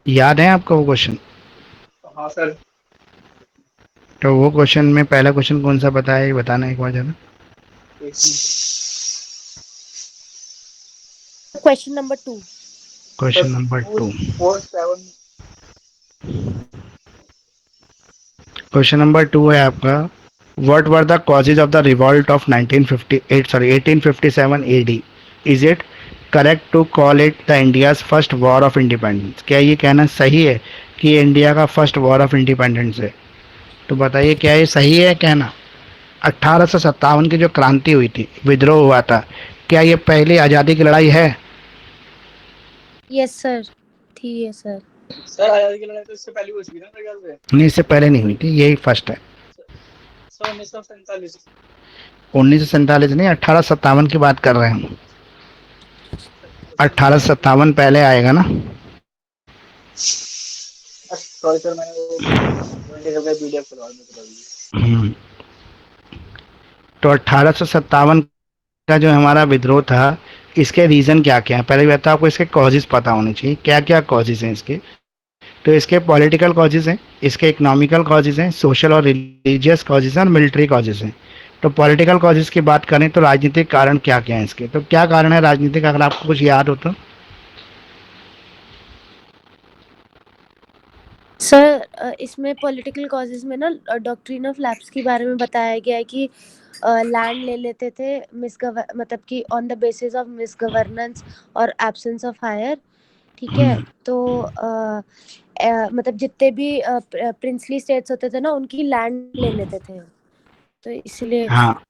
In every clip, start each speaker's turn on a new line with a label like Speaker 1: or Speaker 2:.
Speaker 1: याद है आपको वो क्वेश्चन?
Speaker 2: हाँ सर।
Speaker 1: तो वो क्वेश्चन में पहला क्वेश्चन कौन सा बताया, ये बताना एक बार जरा।
Speaker 2: एक minute.
Speaker 3: Question number 2।
Speaker 2: Sir
Speaker 1: question number
Speaker 2: four
Speaker 1: 2।
Speaker 2: Four seven.
Speaker 1: Question number 2 है आपका, what were the causes of the revolt of 1958 sorry 1857 AD? Is it correct to call it the India's first war of independence? क्या ये कहना सही है कि ये India का फर्स्ट वॉर ऑफ इंडिपेंडेंस है? तो बताइए क्या ये सही है कहना? 1857 की जो क्रांति हुई थी, विद्रोह हुआ था, क्या ये पहली आज़ादी की लड़ाई है?
Speaker 3: यस सर, थी है सर।
Speaker 2: सर आजादी की लड़ाई तो इससे पहले हुई थी ना मेरे ख्याल से।
Speaker 1: नहीं, इससे पहले नहीं हुई थी, यही फर्स्ट है।
Speaker 2: सर 1947।
Speaker 1: 1947 नहीं, 1857 की बात कर रहे हैं हम।
Speaker 2: सर
Speaker 1: अट्ठारह
Speaker 2: मैं
Speaker 1: सत्तावन पहले आएगा ना।
Speaker 2: सॉरी सर, मैंने वो ज्वाइन करके पीडीएफ करवा दी थी अभी।
Speaker 1: हम्म, तो 1857 का जो हमारा विद्रोह था, इसके रीज़न क्या क्या है? पहले बात तो आपको इसके कॉजेज़ पता होने चाहिए, क्या क्या कॉजेज़ हैं इसके। तो इसके पॉलिटिकल कॉजेज़ हैं, इसके इकोनॉमिकल कॉजेज़ हैं, सोशल और रिलीजियस कॉजेज़ हैं, और मिलिट्री कॉजेज़ हैं। तो पॉलिटिकल कॉजेज़ की बात करें तो राजनीतिक कारण क्या क्या हैं इसके, तो क्या कारण है राजनीतिक, अगर आपको कुछ याद हो तो?
Speaker 3: सर इसमें पॉलिटिकल कॉजेज में ना डॉक्ट्रिन ऑफ लैप्स के बारे में बताया गया है कि लैंड ले लेते थे मतलब कि on the basis of miss governance और एब्सेंस ऑफ हायर। ठीक है,
Speaker 1: हम्म,
Speaker 3: तो मतलब जितने भी प्रिंसली स्टेट्स होते थे ना उनकी लैंड ले लेते थे, तो इसलिए
Speaker 1: हाँ,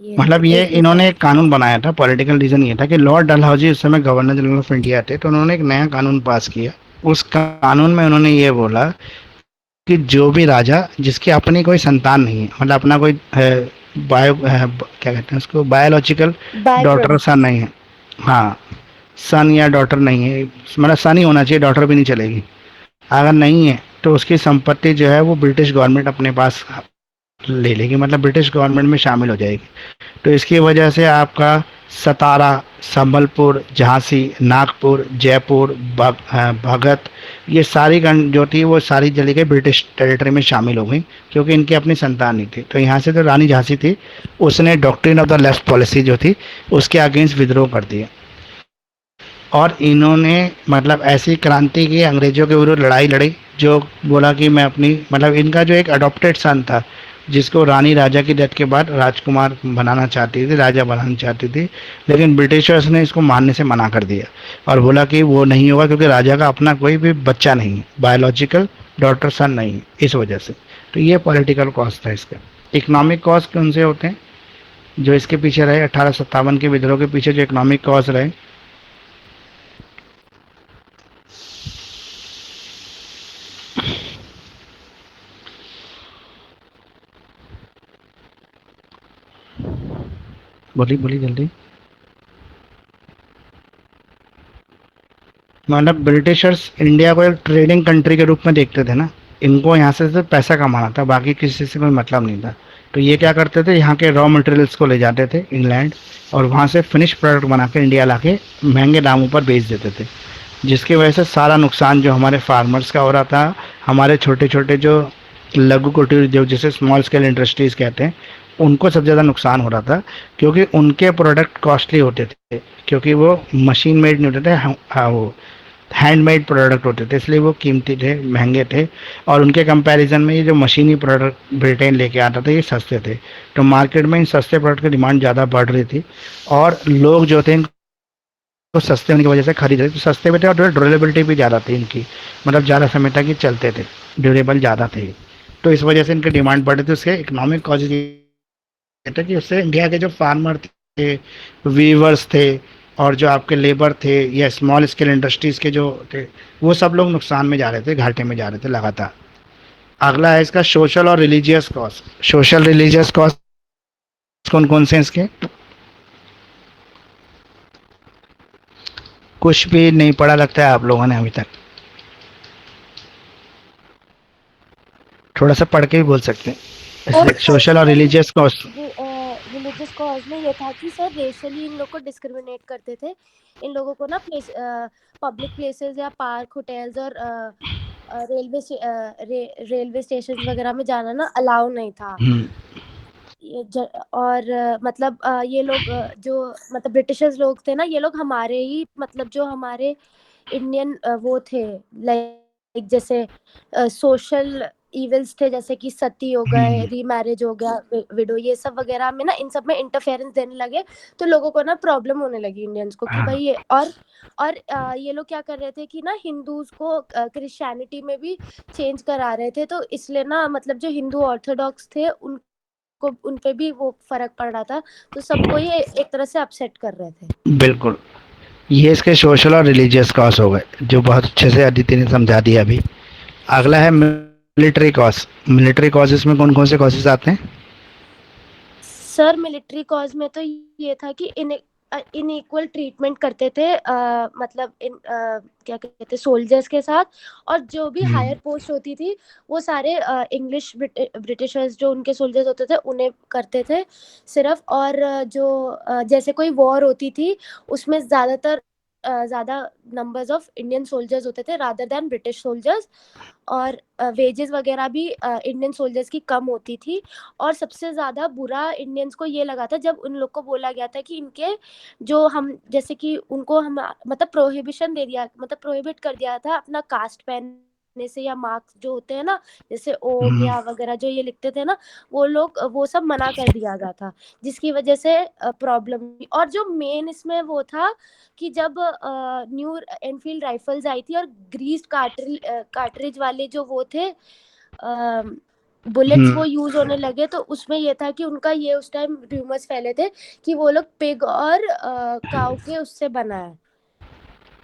Speaker 3: ये
Speaker 1: मतलब ये
Speaker 3: एक रीजन
Speaker 1: इन्होंने
Speaker 3: है।
Speaker 1: एक कानून बनाया था, पॉलिटिकल रीजन ये था कि लॉर्ड डलहौजी उस समय गवर्नर जनरल ऑफ इंडिया थे, तो उन्होंने एक नया कानून पास किया। उस कानून में उन्होंने ये बोला कि जो भी राजा जिसकी अपनी कोई संतान नहीं है, मतलब अपना कोई बायो क्या कहते हैं उसको, बायोलॉजिकल
Speaker 3: बाय
Speaker 1: डॉटर
Speaker 3: प्रोडक्ट।
Speaker 1: सन नहीं है। हाँ, सन या डॉटर नहीं है, मतलब सन ही होना चाहिए, डॉटर भी नहीं चलेगी। अगर नहीं है तो उसकी संपत्ति जो है वो ब्रिटिश गवर्नमेंट अपने पास ले लेगी, मतलब ब्रिटिश गवर्नमेंट में शामिल हो जाएगी। तो इसकी वजह से आपका सतारा, संबलपुर, झांसी, नागपुर, जयपुर, भगत, ये सारी गण जो थी वो सारी चली गई ब्रिटिश टेरिटरी में शामिल हो गई, क्योंकि इनकी अपनी संतान नहीं थी। तो यहाँ से जो रानी झांसी थी, उसने doctrine of the left policy जो थी उसके अगेंस्ट विद्रोह कर दिया। और इन्होंने मतलब ऐसी क्रांति की, अंग्रेजों के विरुद्ध लड़ाई लड़ी, जो बोला कि मैं अपनी, मतलब इनका जो एक अडॉप्टेड सन था, जिसको रानी राजा की डेथ के बाद राजकुमार बनाना चाहती थी, राजा बनाना चाहती थी, लेकिन ब्रिटिशर्स ने इसको मानने से मना कर दिया और बोला कि वो नहीं होगा, क्योंकि राजा का अपना कोई भी बच्चा नहीं है, बायोलॉजिकल डॉटर सन नहीं है, इस वजह से। तो ये पॉलिटिकल कॉज था इसका। इकोनॉमिक कॉज कौन से होते हैं जो इसके पीछे रहे, 1857 के विद्रोह के पीछे जो इकोनॉमिक कॉज रहे? बोली बोली जल्दी। मतलब ब्रिटिशर्स इंडिया को एक ट्रेडिंग कंट्री के रूप में देखते थे ना, इनको यहाँ से सिर्फ पैसा कमाना था, बाकी किसी से कोई मतलब नहीं था। तो ये क्या करते थे, यहाँ के रॉ मटेरियल्स को ले जाते थे इंग्लैंड, और वहाँ से फिनिश प्रोडक्ट बना के इंडिया ला के महंगे दामों पर बेच देते थे, जिसकी वजह से सारा नुकसान जो हमारे फार्मर्स का हो रहा था, हमारे छोटे छोटे जो लघु कुटीर उद्योग जिसे स्मॉल स्केल इंडस्ट्रीज कहते हैं, उनको सबसे ज़्यादा नुकसान हो रहा था, क्योंकि उनके प्रोडक्ट कॉस्टली होते थे, क्योंकि वो मशीन मेड नहीं होते थे, हाँ वो हैंडमेड प्रोडक्ट होते थे, इसलिए वो कीमती थे, महंगे थे। और उनके कंपैरिजन में ये जो मशीनी प्रोडक्ट ब्रिटेन लेके आता था, ये सस्ते थे। तो मार्केट में इन सस्ते प्रोडक्ट की डिमांड ज़्यादा बढ़ रही थी, और लोग जो थे तो सस्ते होने की वजह से खरीद रहे, तो सस्ते भी थे और ड्यूरेबिलिटी भी ज़्यादा थी इनकी, मतलब ज़्यादा समय तक ये चलते थे, ड्यूरेबल ज़्यादा थे। तो इस वजह से इनकी डिमांड बढ़ी थी। उसके इकोनॉमिक कॉजेज ये थे कि उससे इंडिया के जो फार्मर थे, वीवर्स थे, और जो आपके लेबर थे या स्मॉल स्केल इंडस्ट्रीज के जो थे, वो सब लोग नुकसान में जा रहे थे, घाटे में जा रहे थे लगातार। अगला है इसका सोशल और religious cost. Social religious cost कौन कौन से हैं इसके? कुछ भी नहीं पढ़ा लगता है आप लोगों ने अभी तक? थोड़ा सा पढ़ के भी बोल सकते हैं,
Speaker 3: और
Speaker 1: सोशल और
Speaker 3: sir
Speaker 1: religious cost.
Speaker 3: Religious religious cause में ये था कि सर रेशियली इन लोग को डिस्क्रिमिनेट करते थे। इन लोगों को ना पब्लिक प्लेसेस या पार्क होटल्स और रेलवे स्टेशन वगैरह में जाना ना अलाउ नहीं था। और मतलब ये लोग जो मतलब ब्रिटिशर्स लोग थे ना, ये लोग हमारे ही मतलब जो हमारे इंडियन वो थे, लाइक जैसे सोशल इविल्स थे, जैसे कि सती हो गए, रीमैरिज हो गया, विडो, ये सब वगैरह में ना इन सब में इंटरफेरेंस देने लगे। तो लोगों को ना प्रॉब्लम होने लगी इंडियंस को कि भाई ये और ये लोग क्या कर रहे थे कि ना हिंदूज को क्रिश्चियनिटी में भी चेंज करा रहे थे। तो इसलिए ना मतलब जो हिंदू ऑर्थोडॉक्स थे उनको उन पे भी वो फर्क पड़ रहा था। तो सबको ये एक तरह से अपसेट कर रहे थे।
Speaker 1: बिल्कुल, ये इसके सोशल और रिलीजियस कॉज हो गए, जो बहुत अच्छे से अदिति ने समझा दिया अभी। अगला है मिलिट्री कॉज। मिलिट्री कॉजेस में कौन कौन से कॉजेस आते हैं?
Speaker 3: सर मिलिट्री कॉज में तो ये था कि इनइक्वल ट्रीटमेंट करते थे, मतलब क्या कहते हैं सोल्जर्स के साथ। और जो भी हायर पोस्ट होती थी वो सारे इंग्लिश ब्रिटिशर्स जो उनके सोल्जर्स होते थे उन्हें करते थे सिर्फ। और जो जैसे कोई वॉर होती थी उसमें ज़्यादा नंबर्स ऑफ इंडियन सोल्जर्स होते थे रादर देन ब्रिटिश सोल्जर्स। और वेजेस वगैरह भी इंडियन सोल्जर्स की कम होती थी। और सबसे ज़्यादा बुरा इंडियंस को ये लगा था जब उन लोग को बोला गया था कि इनके जो हम जैसे कि उनको हम मतलब प्रोहिबिशन दे दिया, मतलब प्रोहिबिट कर दिया था अपना कास्ट पहनने से, या मार्क्स जो होते हैं ना जैसे ओम या वगैरह जो ये लिखते थे ना, वो लोग वो सब मना कर दिया गया था, जिसकी वजह से प्रॉब्लम। और जो मेन इसमें वो था कि जब न्यू एनफील्ड राइफल्स आई थी और ग्रीस्ड कार्ट्रिज वाले जो वो थे बुलेट्स वो यूज होने लगे, तो उसमें ये था कि उनका ये उस टाइम रूमर्स फैले थे कि वो लोग पिग और काउ के उससे बना है,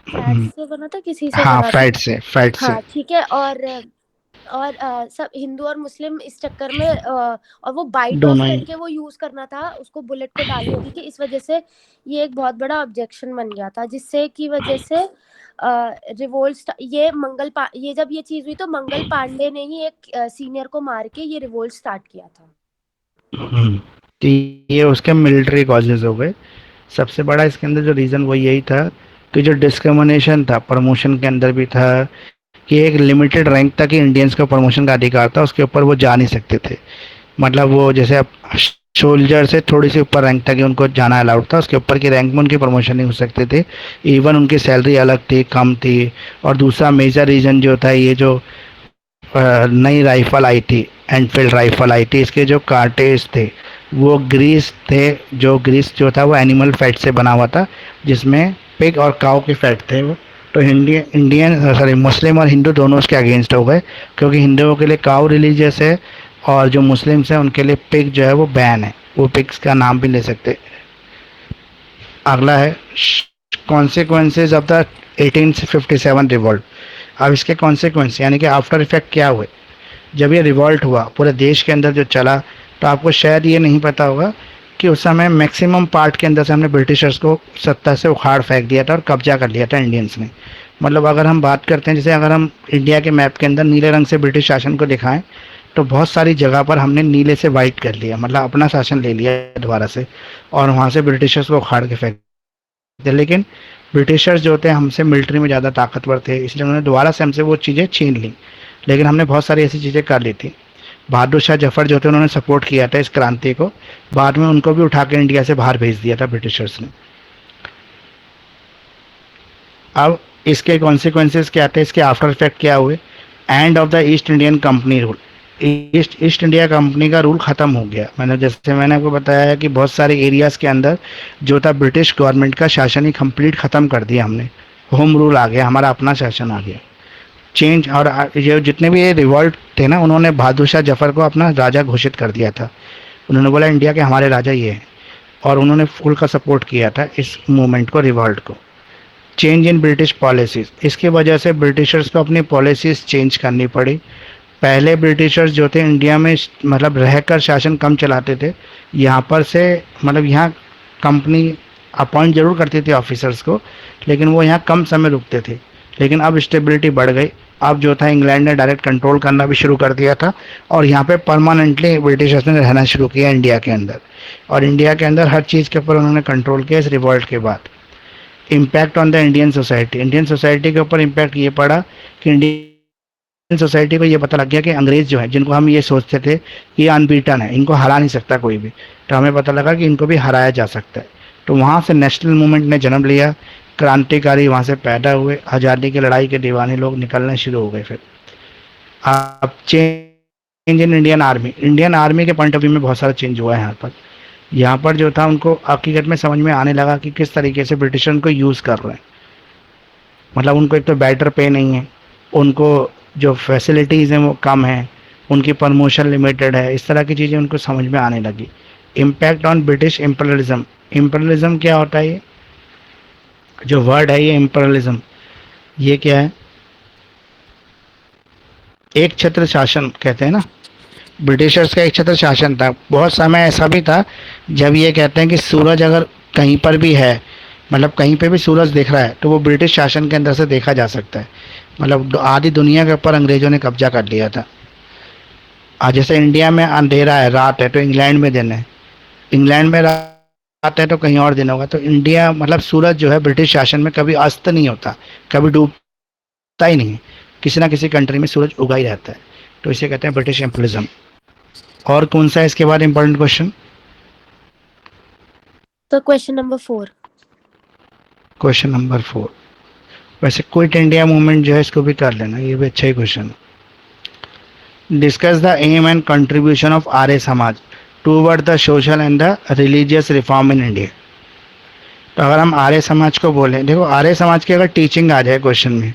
Speaker 3: फैट से बना था, किसी से
Speaker 1: हाँ,
Speaker 3: बना था।
Speaker 1: फैट से।
Speaker 3: हाँ ठीक है। और सब हिंदू और मुस्लिम इस चक्कर में और वो बाइट ऑफ
Speaker 1: दोनों ही।
Speaker 3: करके वो यूज करना था, उसको बुलेट को डालनी होती थी। इस वजह से ये एक बहुत बड़ा ऑब्जेक्शन बन गया था, जिससे की वजह से रिवोल्ट ये जब ये चीज हुई तो मंगल पांडे ने ही एक सीनियर को मार के ये रिवोल्ट स्टार्ट किया था।
Speaker 1: तो ये उसके मिलिट्री कॉजेज हो गए। सबसे बड़ा इसके अंदर जो रीज़न वो यही था कि जो डिस्क्रिमिनेशन था प्रमोशन के अंदर भी था, कि एक लिमिटेड रैंक तक ही इंडियंस को प्रमोशन का अधिकार था, उसके ऊपर वो जा नहीं सकते थे। मतलब वो जैसे अब सोल्जर से थोड़ी सी ऊपर रैंक तक ही उनको जाना अलाउड था, उसके ऊपर की रैंक में उनकी प्रमोशन नहीं हो सकते थे। इवन उनकी सैलरी अलग थी, कम थी। और दूसरा मेजर रीज़न जो था, ये जो नई राइफल आई थी, एनफील्ड राइफल आई थी, इसके जो कार्टेज थे वो ग्रीस थे। जो ग्रीस जो था वो एनिमल फैट से बना हुआ था, जिसमें पिग और काऊ के फैट थे वो। तो मुस्लिम और हिंदू दोनों उसके अगेंस्ट हो गए, क्योंकि हिंदुओं के लिए काऊ रिलीजियस है और जो मुस्लिम्स हैं उनके लिए पिग जो है वो बैन है, वो पिग्स का नाम भी ले सकते। अगला है कॉन्सिक्वेंसेज ऑफ द 1857 रिवॉल्ट। अब इसके कॉन्सिक्वेंस यानी कि आफ्टर इफेक्ट क्या हुए जब ये रिवॉल्ट हुआ पूरे देश के अंदर जो चला। तो आपको शायद ये नहीं पता होगा कि उस समय मैक्सिमम पार्ट के अंदर से हमने ब्रिटिशर्स को सत्ता से उखाड़ फेंक दिया था और कब्जा कर लिया था इंडियंस ने। मतलब अगर हम बात करते हैं, जैसे अगर हम इंडिया के मैप के अंदर नीले रंग से ब्रिटिश शासन को दिखाएं, तो बहुत सारी जगह पर हमने नीले से वाइट कर लिया, मतलब अपना शासन ले लिया दोबारा से, और वहाँ से ब्रिटिशर्स को उखाड़ के फेंक दिया। लेकिन ब्रिटिशर्स जो थे हमसे मिलिट्री में ज़्यादा ताकतवर थे, इसलिए उन्होंने दोबारा से हमसे वो चीज़ें छीन ली। लेकिन हमने बहुत सारी ऐसी चीज़ें कर ली थी। बहादुर शाह जफर जो थे उन्होंने सपोर्ट किया था इस क्रांति को, बाद में उनको भी उठा के इंडिया से बाहर भेज दिया था ब्रिटिशर्स ने। अब इसके कॉन्सिक्वेंसेस क्या थे, इसके आफ्टर इफेक्ट क्या हुए? End of the east Indian company rule. East India company का रूल ख़त्म हो गया। मैंने आपको बताया है कि बहुत सारे एरियाज़ के अंदर जो था ब्रिटिश गवर्नमेंट का शासन ही कंप्लीट ख़त्म कर दिया हमने। होम रूल आ गया, हमारा अपना शासन आ गया। चेंज और ये जितने भी ये रिवॉल्ट थे ना, उन्होंने बहादुर शाह जफर को अपना राजा घोषित कर दिया था। उन्होंने बोला इंडिया के हमारे राजा ये हैं, और उन्होंने फुल का सपोर्ट किया था इस मूवमेंट को, रिवॉल्ट को। चेंज इन ब्रिटिश पॉलिसीज़, इसकी वजह से ब्रिटिशर्स को अपनी पॉलिसीज़ चेंज करनी पड़ी। पहले ब्रिटिशर्स जो थे इंडिया में मतलब रहकर शासन कम चलाते थे, यहाँ पर से मतलब यहाँ कंपनी अपॉइंट जरूर करती थी ऑफिसर्स को, लेकिन वो यहाँ कम समय रुकते थे। लेकिन अब स्टेबिलिटी बढ़ गई, अब जो था इंग्लैंड ने डायरेक्ट कंट्रोल करना भी शुरू कर दिया था और यहाँ पे परमानेंटली ब्रिटिशर्स ने रहना शुरू किया इंडिया के अंदर, और इंडिया के अंदर हर चीज़ के ऊपर उन्होंने कंट्रोल किया इस रिवॉल्ट के बाद। Impact on the Indian society के ऊपर इम्पैक्ट ये पड़ा कि इंडियन सोसाइटी को ये पता लग गया कि अंग्रेज जो है, जिनको हम ये सोचते थे कि ये अनबीटन है, इनको हरा नहीं सकता कोई भी, तो हमें पता लगा कि इनको भी हराया जा सकता है। तो वहाँ से नेशनल मूवमेंट ने जन्म लिया, क्रांतिकारी वहाँ से पैदा हुए, आज़ादी की लड़ाई के दीवाने लोग निकलने शुरू हो गए। फिर अब चेंज इन इंडियन आर्मी के पॉइंट ऑफ व्यू में बहुत सारा चेंज हुआ है यहाँ पर। यहाँ पर जो था उनको हकीकत में समझ में आने लगा कि किस तरीके से ब्रिटिशर उनको यूज़ कर रहे हैं। मतलब उनको एक तो बेटर पे नहीं है, उनको जो फैसिलिटीज़ हैं वो कम है, उनकी प्रमोशन लिमिटेड है, इस तरह की चीज़ें उनको समझ में आने लगी। Impact on British imperialism. Imperialism क्या होता है? ये जो वर्ड है ये इम्पीरियलिज्म, ये क्या है? एक छत्र शासन कहते हैं ना, ब्रिटिशर्स का एक छत्र शासन था। बहुत समय ऐसा भी था जब ये कहते हैं कि सूरज अगर कहीं पर भी है, मतलब कहीं पे भी सूरज दिख रहा है, तो वो ब्रिटिश शासन के अंदर से देखा जा सकता है। मतलब आधी दुनिया के ऊपर अंग्रेजों ने कब्जा कर लिया था। आज जैसे इंडिया में अंधेरा है, रात है, तो इंग्लैंड में दिन है, इंग्लैंड में रात है तो कहीं और दिन होगा। तो इंडिया मतलब सूरज जो है ब्रिटिश शासन में कभी अस्त नहीं होता, कभी डूबता ही नहीं है, किसी ना किसी कंट्री में सूरज उगा ही रहता है। तो इसे कहते हैं ब्रिटिश एम्पलिज्म। और कौन सा है इसके बाद इंपॉर्टेंट क्वेश्चन?
Speaker 3: तो क्वेश्चन नंबर 4।
Speaker 1: Question number 4। वैसे क्विट इंडिया मूवमेंट जो है इसको भी कर लेना, ये भी अच्छा ही क्वेश्चन है। Discuss the aim and contribution of Arya Samaj toward the social and the religious reform in India. तो अगर हम आर्य समाज को बोलें, देखो आर्य समाज की अगर टीचिंग आ जाए क्वेश्चन में,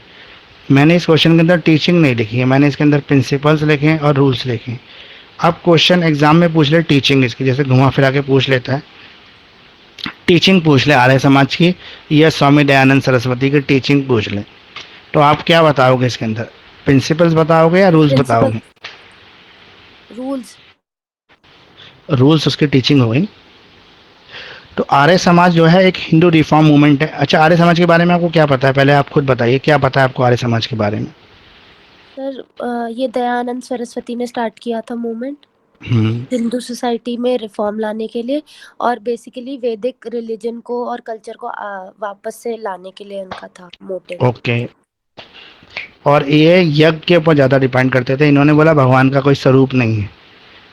Speaker 1: मैंने इस क्वेश्चन के अंदर टीचिंग नहीं लिखी है, मैंने इसके अंदर प्रिंसिपल्स लिखे हैं और रूल्स लिखे हैं। अब क्वेश्चन एग्जाम में पूछ ले टीचिंग इसकी, जैसे घुमा फिरा के पूछ लेता है, टीचिंग पूछ ले आर्य समाज की या स्वामी दयानंद सरस्वती की टीचिंग पूछ ले, तो आप क्या बताओगे इसके अंदर? प्रिंसिपल्स बताओगे या रूल्स बताओगे?
Speaker 3: रूल्स।
Speaker 1: रूल्स उसकी टीचिंग हो गई। तो आर्य समाज जो है एक हिंदू रिफॉर्म मूवमेंट है। अच्छा, आर्य समाज के बारे में आपको क्या पता है? पहले आप खुद बताइए, क्या पता है आपको आर्य समाज के बारे में?
Speaker 3: सर ये दयानंद सरस्वती ने स्टार्ट किया था मूवमेंट हिंदू सोसाइटी में रिफॉर्म लाने के लिए, और बेसिकली वैदिक रिलीजन को और कल्चर को वापस से लाने के लिए उनका था मोटिव।
Speaker 1: ओके। और ये यज्ञ के ऊपर ज़्यादा डिपेंड करते थे। इन्होंने बोला भगवान का कोई स्वरूप नहीं है,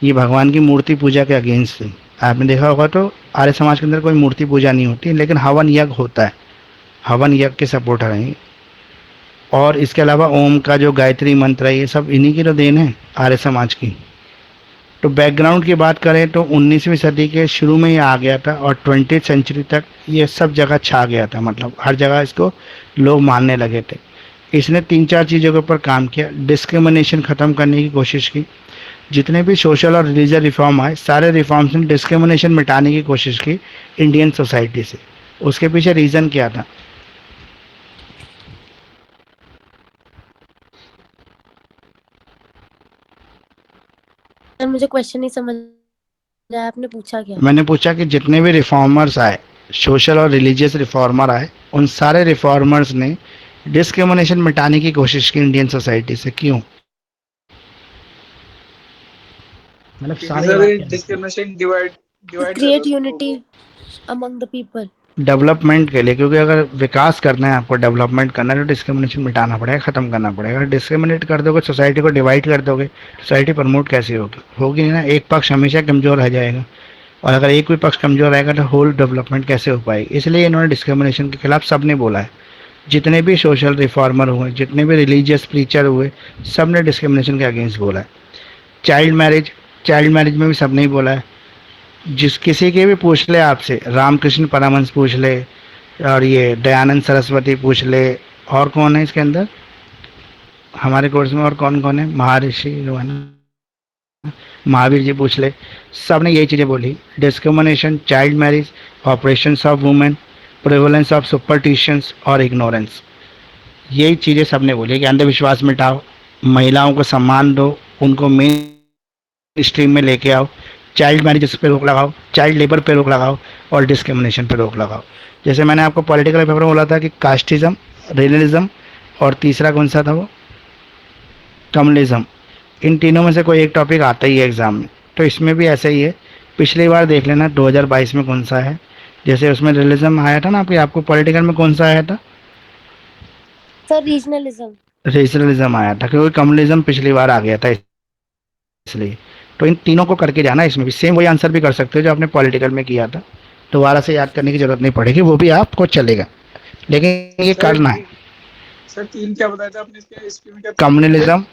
Speaker 1: ये भगवान की मूर्ति पूजा के अगेंस्ट थे। आपने देखा होगा तो आर्य समाज के अंदर कोई मूर्ति पूजा नहीं होती, लेकिन हवन यज्ञ होता है, हवन यज्ञ के सपोर्टर हैं। और इसके अलावा ओम का जो गायत्री मंत्र है, ये सब इन्हीं की तो देन है आर्य समाज की। तो बैकग्राउंड की बात करें तो 19वीं सदी के शुरू में ये आ गया था और 20वीं सेंचुरी तक ये सब जगह छा गया था, मतलब हर जगह इसको लोग मानने लगे थे। इसने 3-4 चीज़ों के ऊपर काम किया। डिस्क्रिमिनेशन ख़त्म करने की कोशिश की, जितने भी सोशल और रिलीजियस रिफॉर्म आए सारे रिफॉर्म्स ने डिस्क्रिमिनेशन मिटाने की कोशिश की इंडियन सोसाइटी से। उसके पीछे रीज़न क्या था?
Speaker 3: सर मुझे क्वेश्चन नहीं समझ आया, आपने पूछा क्या?
Speaker 1: मैंने पूछा कि जितने भी रिफॉर्मर्स आए, सोशल और रिलीजियस रिफॉर्मर आए, उन सारे रिफॉर्मर्स ने डिस्क्रिमिनेशन मिटाने की कोशिश की इंडियन सोसाइटी से। क्यों? मतलब सारे
Speaker 2: discrimination divide
Speaker 3: create unity among the people,
Speaker 1: development के लिए। क्योंकि अगर विकास करना है, आपको डेवलपमेंट करना है, तो डिस्क्रिमिनेशन मिटाना पड़ेगा, ख़त्म करना पड़ेगा। अगर डिस्क्रिमिनेट कर दोगे, सोसाइटी को डिवाइड कर दोगे, सोसाइटी प्रमोट कैसे होगी? होगी नहीं ना, एक पक्ष हमेशा कमज़ोर रह जाएगा, और अगर एक भी पक्ष कमज़ोर रहेगा तो होल डेवलपमेंट कैसे हो पाएगी? इसलिए इन्होंने डिस्क्रिमिनेशन के खिलाफ सब ने बोला है। जितने भी सोशल रिफॉर्मर हुए, जितने भी रिलीजियस प्रीचर हुए, सब ने डिस्क्रिमिनेशन के अगेंस्ट बोला है। चाइल्ड मैरिज में भी सब ने ही बोला है। जिस किसी के भी पूछ ले आपसे, रामकृष्ण परमहंस पूछ ले, और ये दयानंद सरस्वती पूछ ले, और कौन है इसके अंदर हमारे कोर्स में, और कौन कौन है, महर्षि जो है ना, महावीर जी पूछ ले, सब ने यही चीज़ें बोली। Discrimination, child marriage, operations of women, prevalence of superstitions और इग्नोरेंस, यही चीज़ें सब ने बोली कि अंधविश्वास मिटाओ, महिलाओं को सम्मान दो, उनको मेन स्ट्रीम में लेके आओ, चाइल्ड मैरिज पे रोक लगाओ, चाइल्ड लेबर पे रोक लगाओ, और डिस्क्रिमिनेशन पे रोक लगाओ। जैसे मैंने आपको पॉलिटिकल पेपर में बोला था कि कास्टिज्म, रियलिज्म, और तीसरा कौन सा था वो, कम्युनिज्म, इन तीनों में से कोई एक टॉपिक आता ही है एग्ज़ाम में। तो इसमें भी ऐसा ही है। पिछली बार देख लेना 2022 में कौन सा है। जैसे उसमें रियलिज्म आया था ना, आपकी आपको पॉलिटिकल में कौन सा आया था?
Speaker 3: Sir regionalism.
Speaker 1: रीजनलिज्म आया था, क्योंकि कम्युनिज्म पिछली बार आ गया था इसलिए। तो इन तीनों को करके जाना, इसमें भी सेम वही आंसर भी कर सकते हो जो आपने पॉलिटिकल में किया था। दोबारा से याद करने की जरूरत नहीं पड़ेगी, वो भी आपको चलेगा, लेकिन ये
Speaker 2: सर
Speaker 1: करना है।
Speaker 2: सर तीन क्या बताया था आपने, इसके इसके में क्या तीन बताए थे?
Speaker 1: कम्युनलिज्म,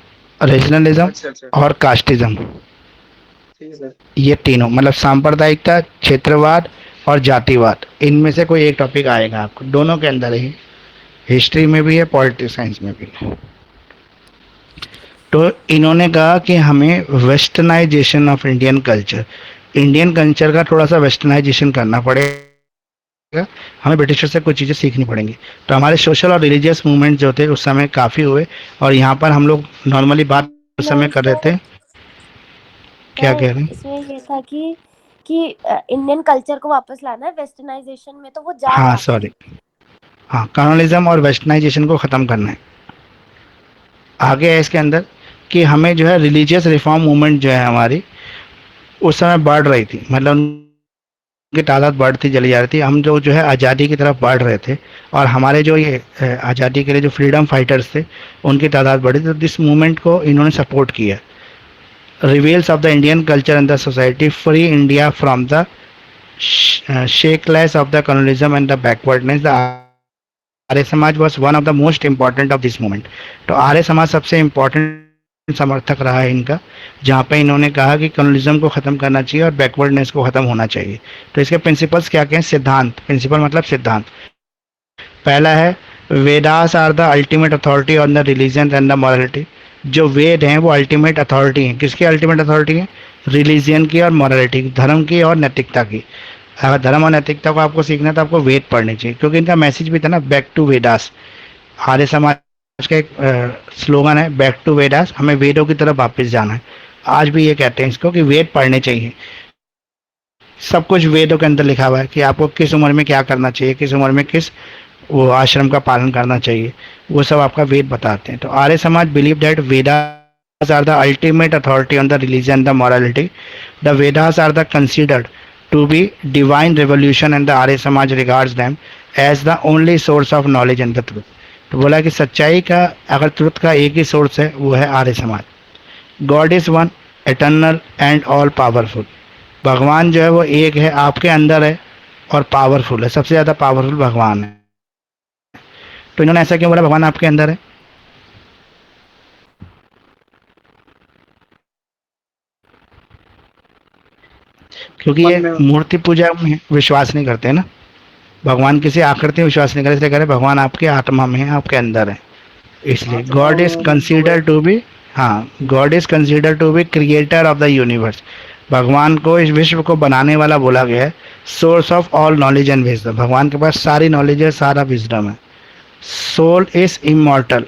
Speaker 1: रीजनलिज्म
Speaker 2: अच्छा अच्छा,
Speaker 1: और कास्टिज्म।
Speaker 2: ठीक है सर।
Speaker 1: ये तीनों मतलब सांप्रदायिकता, क्षेत्रवाद और जातिवाद, इनमें से कोई एक टॉपिक आएगा आपको, दोनों के अंदर ही, हिस्ट्री में भी है, पॉलिटिक्स साइंस में भी है। तो इन्होंने कहा कि हमें westernisation of Indian culture, Indian culture का थोड़ा सा वेस्टर्नाइजेशन करना पड़ेगा, हमें ब्रिटिशर से कुछ चीज़ें सीखनी पड़ेंगी। तो हमारे सोशल और रिलीजियस मूवमेंट जो थे उस समय काफ़ी हुए, और यहाँ पर हम लोग नॉर्मली बात उस समय कर रहे थे। क्या कह रहे हैं?
Speaker 3: इसमें ये था कि इंडियन कल्चर को वापस लाना है, वेस्टर्नाइजेशन में तो वो जा
Speaker 1: हाँ
Speaker 3: रहा है।
Speaker 1: सॉरी, हाँ कॉलोनिज्म और वेस्टर्नाइजेशन को ख़त्म करना है। आगे है इसके अंदर कि हमें जो है रिलीजियस रिफॉर्म मूवमेंट जो है हमारी उस समय बढ़ रही थी, मतलब उनकी तादाद बढ़ती चली जा रही थी। हम जो है आज़ादी की तरफ बढ़ रहे थे, और हमारे जो ये आज़ादी के लिए जो फ्रीडम फाइटर्स थे उनकी तादाद बढ़ी, तो दिस मूवमेंट को इन्होंने सपोर्ट किया। Revivals of the Indian culture and the society, free India from the shackles of the colonialism and the backwardness, the Arya Samaj was one of the most important of this movement. तो आर्य समाज सबसे important समर्थक रहा है इनका, जहाँ पे इन्होंने कहा कि कम्युनिज्म को ख़त्म करना चाहिए और बैकवर्डनेस को ख़त्म होना चाहिए। तो इसके प्रिंसिपल्स क्या क्या हैं? सिद्धांत, प्रिंसिपल मतलब सिद्धांत। पहला है Vedas are the ultimate authority on the religion and the morality. जो वेद हैं वो अल्टीमेट अथॉरिटी हैं। किसकी अल्टीमेट अथॉरिटी है? रिलीजियन की और मॉरलिटी, धर्म की और नैतिकता की। अगर धर्म और नैतिकता को आपको सीखना है तो आपको वेद पढ़ने चाहिए, क्योंकि इनका मैसेज भी था ना, बैक टू वेदास। आर्य समाज का एक स्लोगन है बैक टू वेदास, हमें वेदों की तरफ वापस जाना है। आज भी ये कहते हैं इसको कि वेद पढ़ने चाहिए। सब कुछ वेदों के अंदर लिखा हुआ है कि आपको किस उम्र में क्या करना चाहिए, किस उम्र में किस वो आश्रम का पालन करना चाहिए, वो सब आपका वेद बताते हैं। तो Arya Samaj believe that Vedas are the ultimate authority on the religion the morality. The Vedas are the considered to be divine revolution and the Arya Samaj regards them as the only source of knowledge and the truth। तो बोला कि सच्चाई का अगर truth का एक ही source है वो है Arya Samaj. God is one, eternal and all powerful. भगवान जो है वो एक है, आपके अंदर है और पावरफुल है, सबसे ज़्यादा पावरफुल भगवान है। तो इन्होंने ऐसा क्यों बोला भगवान आपके अंदर है? क्योंकि
Speaker 2: मन
Speaker 1: ये
Speaker 2: में।
Speaker 1: मूर्ति पूजा में विश्वास नहीं करते ना, भगवान किसी आकृति में विश्वास नहीं करते, इसलिए कह रहे भगवान आपके आत्मा में है, आपके अंदर है। इसलिए
Speaker 2: आत्मा
Speaker 1: गॉड इज
Speaker 2: में हो गए।
Speaker 1: कंसीडर टू बी, हाँ God is consider to be creator of the universe. भगवान को इस विश्व को बनाने वाला बोला गया है। Source of all knowledge and wisdom, भगवान के पास सारी नॉलेज है, सारा विजडम है। सोल इज इमॉर्टल,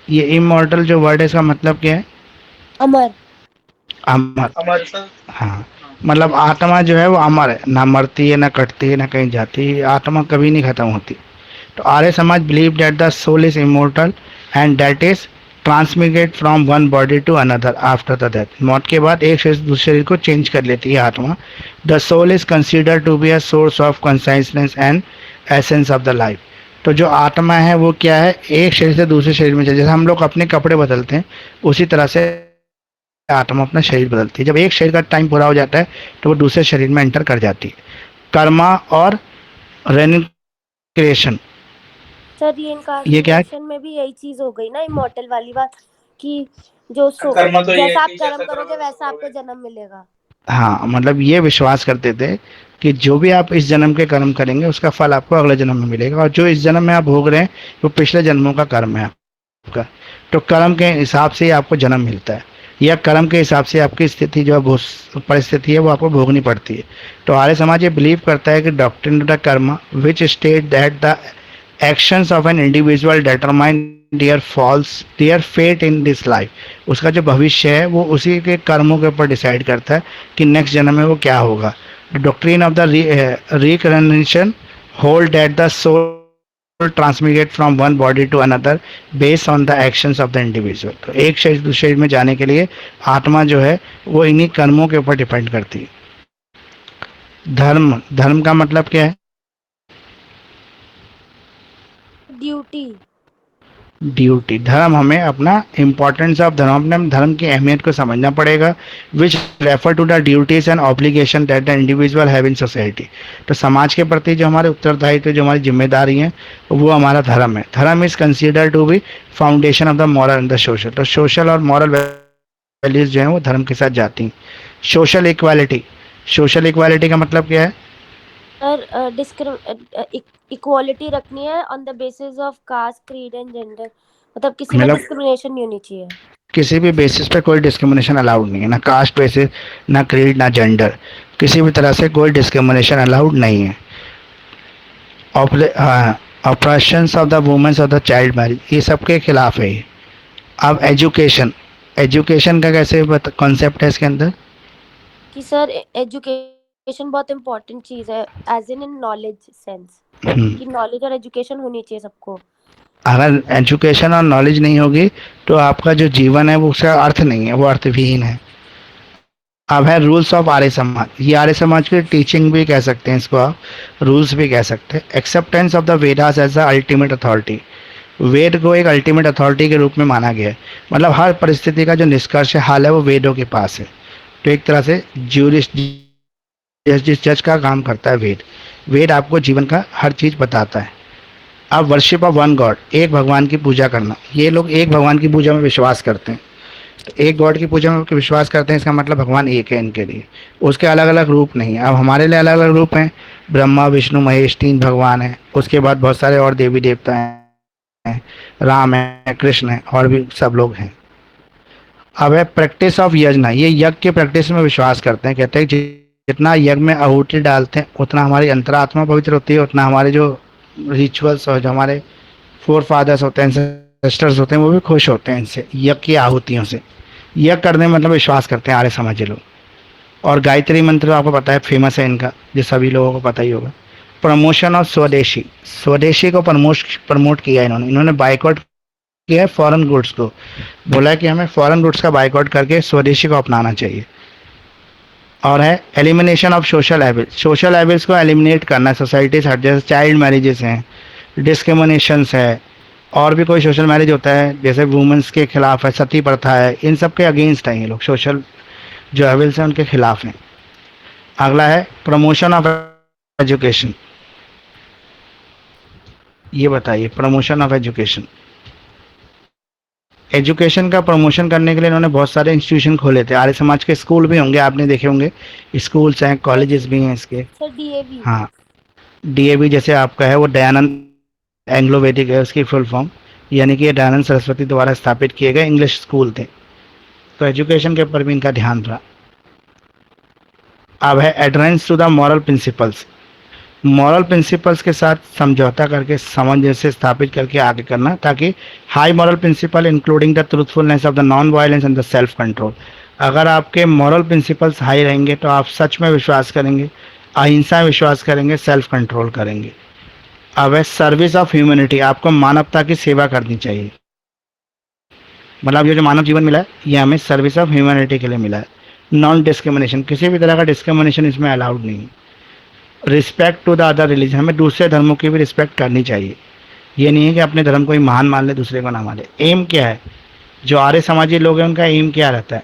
Speaker 1: ये इमॉर्टल जो वर्ड है इसका मतलब क्या है?
Speaker 3: अमर।
Speaker 1: अमर।
Speaker 2: हमारे साथ।
Speaker 1: हाँ,
Speaker 2: हाँ।
Speaker 1: मतलब आत्मा जो है वो अमर है, ना मरती है, ना कटती है, ना कहीं जाती है, आत्मा कभी नहीं खत्म होती। तो Arya Samaj believe that the soul is immortal and that is transmigrate from one body to another after the death. मौत के बाद एक शरीर दूसरे शरीर को चेंज कर लेती है आत्मा। The soul is consider to be a source of consciousness and essence of the life. तो जो आत्मा है वो क्या है? एक शरीर से दूसरे शरीर में चले, जैसे हम लोग अपने कपड़े बदलते हैं उसी तरह से आत्मा अपना शरीर बदलती है। जब एक शरीर का टाइम पूरा हो जाता है तो वो दूसरे शरीर में एंटर कर जाती है। कर्मा और रेनिक्रिएशन,
Speaker 3: सर
Speaker 1: ये क्या है?
Speaker 3: रीइंकार्नेशन में भी यही चीज हो गई ना, इमॉर्टल वाली बात, कि जो
Speaker 2: कर्म तो ये है
Speaker 3: जैसा आप
Speaker 2: कि
Speaker 3: कर्म
Speaker 2: जैसा
Speaker 3: करोगे
Speaker 2: करोगे
Speaker 3: वैसा
Speaker 2: वैसा
Speaker 3: आपको
Speaker 2: करोगे।
Speaker 3: जन्म मिलेगा।
Speaker 1: हाँ, मतलब ये विश्वास करते थे कि जो भी आप इस जन्म के कर्म करेंगे उसका फल आपको अगले जन्म में मिलेगा, और जो इस जन्म में आप भोग रहे हैं वो पिछले जन्मों का कर्म है आपका। तो कर्म के हिसाब से ही आपको जन्म मिलता है, या कर्म के हिसाब से आपकी स्थिति जो परिस्थिति है वो आपको भोगनी पड़ती है। तो आर्य समाज ये बिलीव करता है कि doctrine of the karma which state that the actions of an individual determine their fate in this life. उसका जो भविष्य है वो उसी के कर्मों के ऊपर डिसाइड करता है कि नेक्स्ट जन्म में वो क्या होगा। Doctrine of the reincarnation hold that the soul transmitted from one body to another based on the actions of the individual. तो एक शरीर से दूसरे शरीर में जाने के लिए आत्मा जो है वो इन्हीं कर्मों के ऊपर डिपेंड करती है। धर्म, धर्म का मतलब क्या है?
Speaker 3: ड्यूटी।
Speaker 1: ड्यूटी। धर्म, हमें अपना इंपॉर्टेंस ऑफ धर्म, अपने धर्म की अहमियत को समझना पड़ेगा, which refer to the duties and obligation that the individual have in society. तो समाज के प्रति जो हमारे उत्तरदायित्व, जो हमारी जिम्मेदारी है, वो हमारा धर्म है। Dharma is consider to be foundation of the moral and the social. तो सोशल और मॉरल वैल्यूज जो हैं वो धर्म के साथ जाती हैं। सोशल इक्वालिटी, सोशल इक्वालिटी का मतलब क्या है?
Speaker 3: सर इक्वालिटी रखनी है on the basis of caste, creed and gender. मतलब किसी में
Speaker 1: मतलब
Speaker 3: डिस्क्रिमिनेशन नहीं होनी चाहिए।
Speaker 1: किसी भी बेसिस पे कोई डिस्क्रिमिनेशन अलाउड नहीं है, ना कास्ट बेसिस, ना क्रीड, ना जेंडर, किसी भी तरह से कोई डिस्क्रिमिनेशन अलाउड नहीं है। Operations of the women's of the child marriage, ये सबके खिलाफ है ये। अब एजुकेशन, एजुकेशन का कैसे कॉन्सेप्ट है इसके अंदर?
Speaker 3: कि सर एजुकेशन बहुत इम्पोर्टेंट चीज है, एज इन नॉलेज सेंस,
Speaker 1: हम्म।
Speaker 3: कि नॉलेज और एजुकेशन होनी चाहिए सबको।
Speaker 1: अगर एजुकेशन और नॉलेज नहीं होगी तो आपका जो जीवन है वो, उसका अर्थ नहीं है, वो अर्थविहीन है। अब है रूल्स ऑफ आर्य समाज। ये आर्य समाज की टीचिंग भी कह सकते हैं इसको आप, रूल्स भी कह सकते हैं। Acceptance of the Vedas as the ultimate authority. Veda को एक अल्टीमेट अथॉरिटी के रूप में माना गया है, मतलब हर परिस्थिति का जो निष्कर्ष हाल है वो वेदों के पास है। तो एक तरह से ज्यूरिस्ट, जिस जज का काम करता है वेद। वेद आपको जीवन का हर चीज़ बताता है। अब वर्शिप ऑफ वन गॉड, एक भगवान की पूजा करना। ये लोग एक भगवान की पूजा में विश्वास करते हैं। तो एक गॉड की पूजा में विश्वास करते हैं, इसका मतलब भगवान एक है इनके लिए, उसके अलग अलग रूप नहीं है। अब हमारे लिए अलग अलग रूप हैं, ब्रह्मा विष्णु महेश, 3 भगवान हैं। उसके बाद बहुत सारे और देवी देवता हैं, राम है, कृष्ण है, और भी सब लोग हैं। अब है प्रैक्टिस ऑफ यज्ञ। ये यज्ञ के प्रैक्टिस में विश्वास करते हैं, कहते हैं जितना यज्ञ में आहुति डालते हैं उतना हमारी अंतरात्मा पवित्र होती है, उतना हमारे जो रिचुअल्स और जो हमारे फोर फादर्स होते हैं, एंसेस्टर्स होते हैं, वो भी खुश होते हैं इनसे, यज्ञ की आहुतियों से। यज्ञ करने में मतलब विश्वास करते हैं आर्य समाजी लोग। और गायत्री मंत्र आपको पता है, फेमस है इनका, जो सभी लोगों को पता ही होगा। प्रमोशन ऑफ स्वदेशी, स्वदेशी को प्रमोट किया इन्होंने बाइकआउट किया है फॉरेन गुड्स को। बोला है कि हमें फॉरेन गुड्स का बाइकआउट करके स्वदेशी को अपनाना चाहिए। और है एलिमिनेशन ऑफ सोशल एबिल्स, सोशल एबिल्स को एलिमिनेट करना है सोसाइटी से हट। जैसे चाइल्ड मैरिजेस हैं, डिस्क्रिमिनेशंस है, और भी कोई सोशल मैरिज होता है जैसे वुमेंस के खिलाफ है, सती प्रथा है, इन सब के अगेंस्ट हैं ये लोग, सोशल जो एबिल्स हैं उनके खिलाफ हैं। अगला है प्रमोशन ऑफ एजुकेशन। ये बताइए, प्रमोशन ऑफ एजुकेशन, एजुकेशन का प्रमोशन करने के लिए इन्होंने बहुत सारे इंस्टीट्यूशन खोले थे। आर्य समाज के स्कूल भी होंगे, आपने देखे होंगे, स्कूल्स हैं, कॉलेजेस भी हैं इसके।
Speaker 3: Sir DAV.
Speaker 1: हाँ, डीएवी जैसे आपका है वो दयानंद एंग्लो वैदिक है उसकी फुल फॉर्म, यानी कि ये दयानंद सरस्वती द्वारा स्थापित किए गए इंग्लिश स्कूल थे। तो एजुकेशन के ऊपर भी इनका ध्यान रहा। अब है adherence to the moral principles. Moral principles के साथ समझौता करके, सामंजस्य स्थापित करके आगे करना, ताकि high moral principle including the truthfulness of the non violence and the self control. अगर आपके मॉरल प्रिंसिपल्स हाई रहेंगे तो आप सच में विश्वास करेंगे, अहिंसा में विश्वास करेंगे, सेल्फ कंट्रोल करेंगे। अब है सर्विस ऑफ ह्यूमैनिटी, आपको मानवता की सेवा करनी चाहिए। मतलब ये जो मानव जीवन मिला है ये हमें सर्विस ऑफ ह्यूमैनिटी के लिए मिला है। नॉन डिस्क्रिमिनेशन, किसी भी तरह का डिस्क्रिमिनेशन इसमें अलाउड नहीं है। Respect to the other religion, हमें दूसरे धर्मों की भी रिस्पेक्ट करनी चाहिए। ये नहीं है कि अपने धर्म को ही महान मान ले, दूसरे को ना मान ले। एम क्या है, जो आर्य समाजी लोग हैं उनका एम क्या रहता है?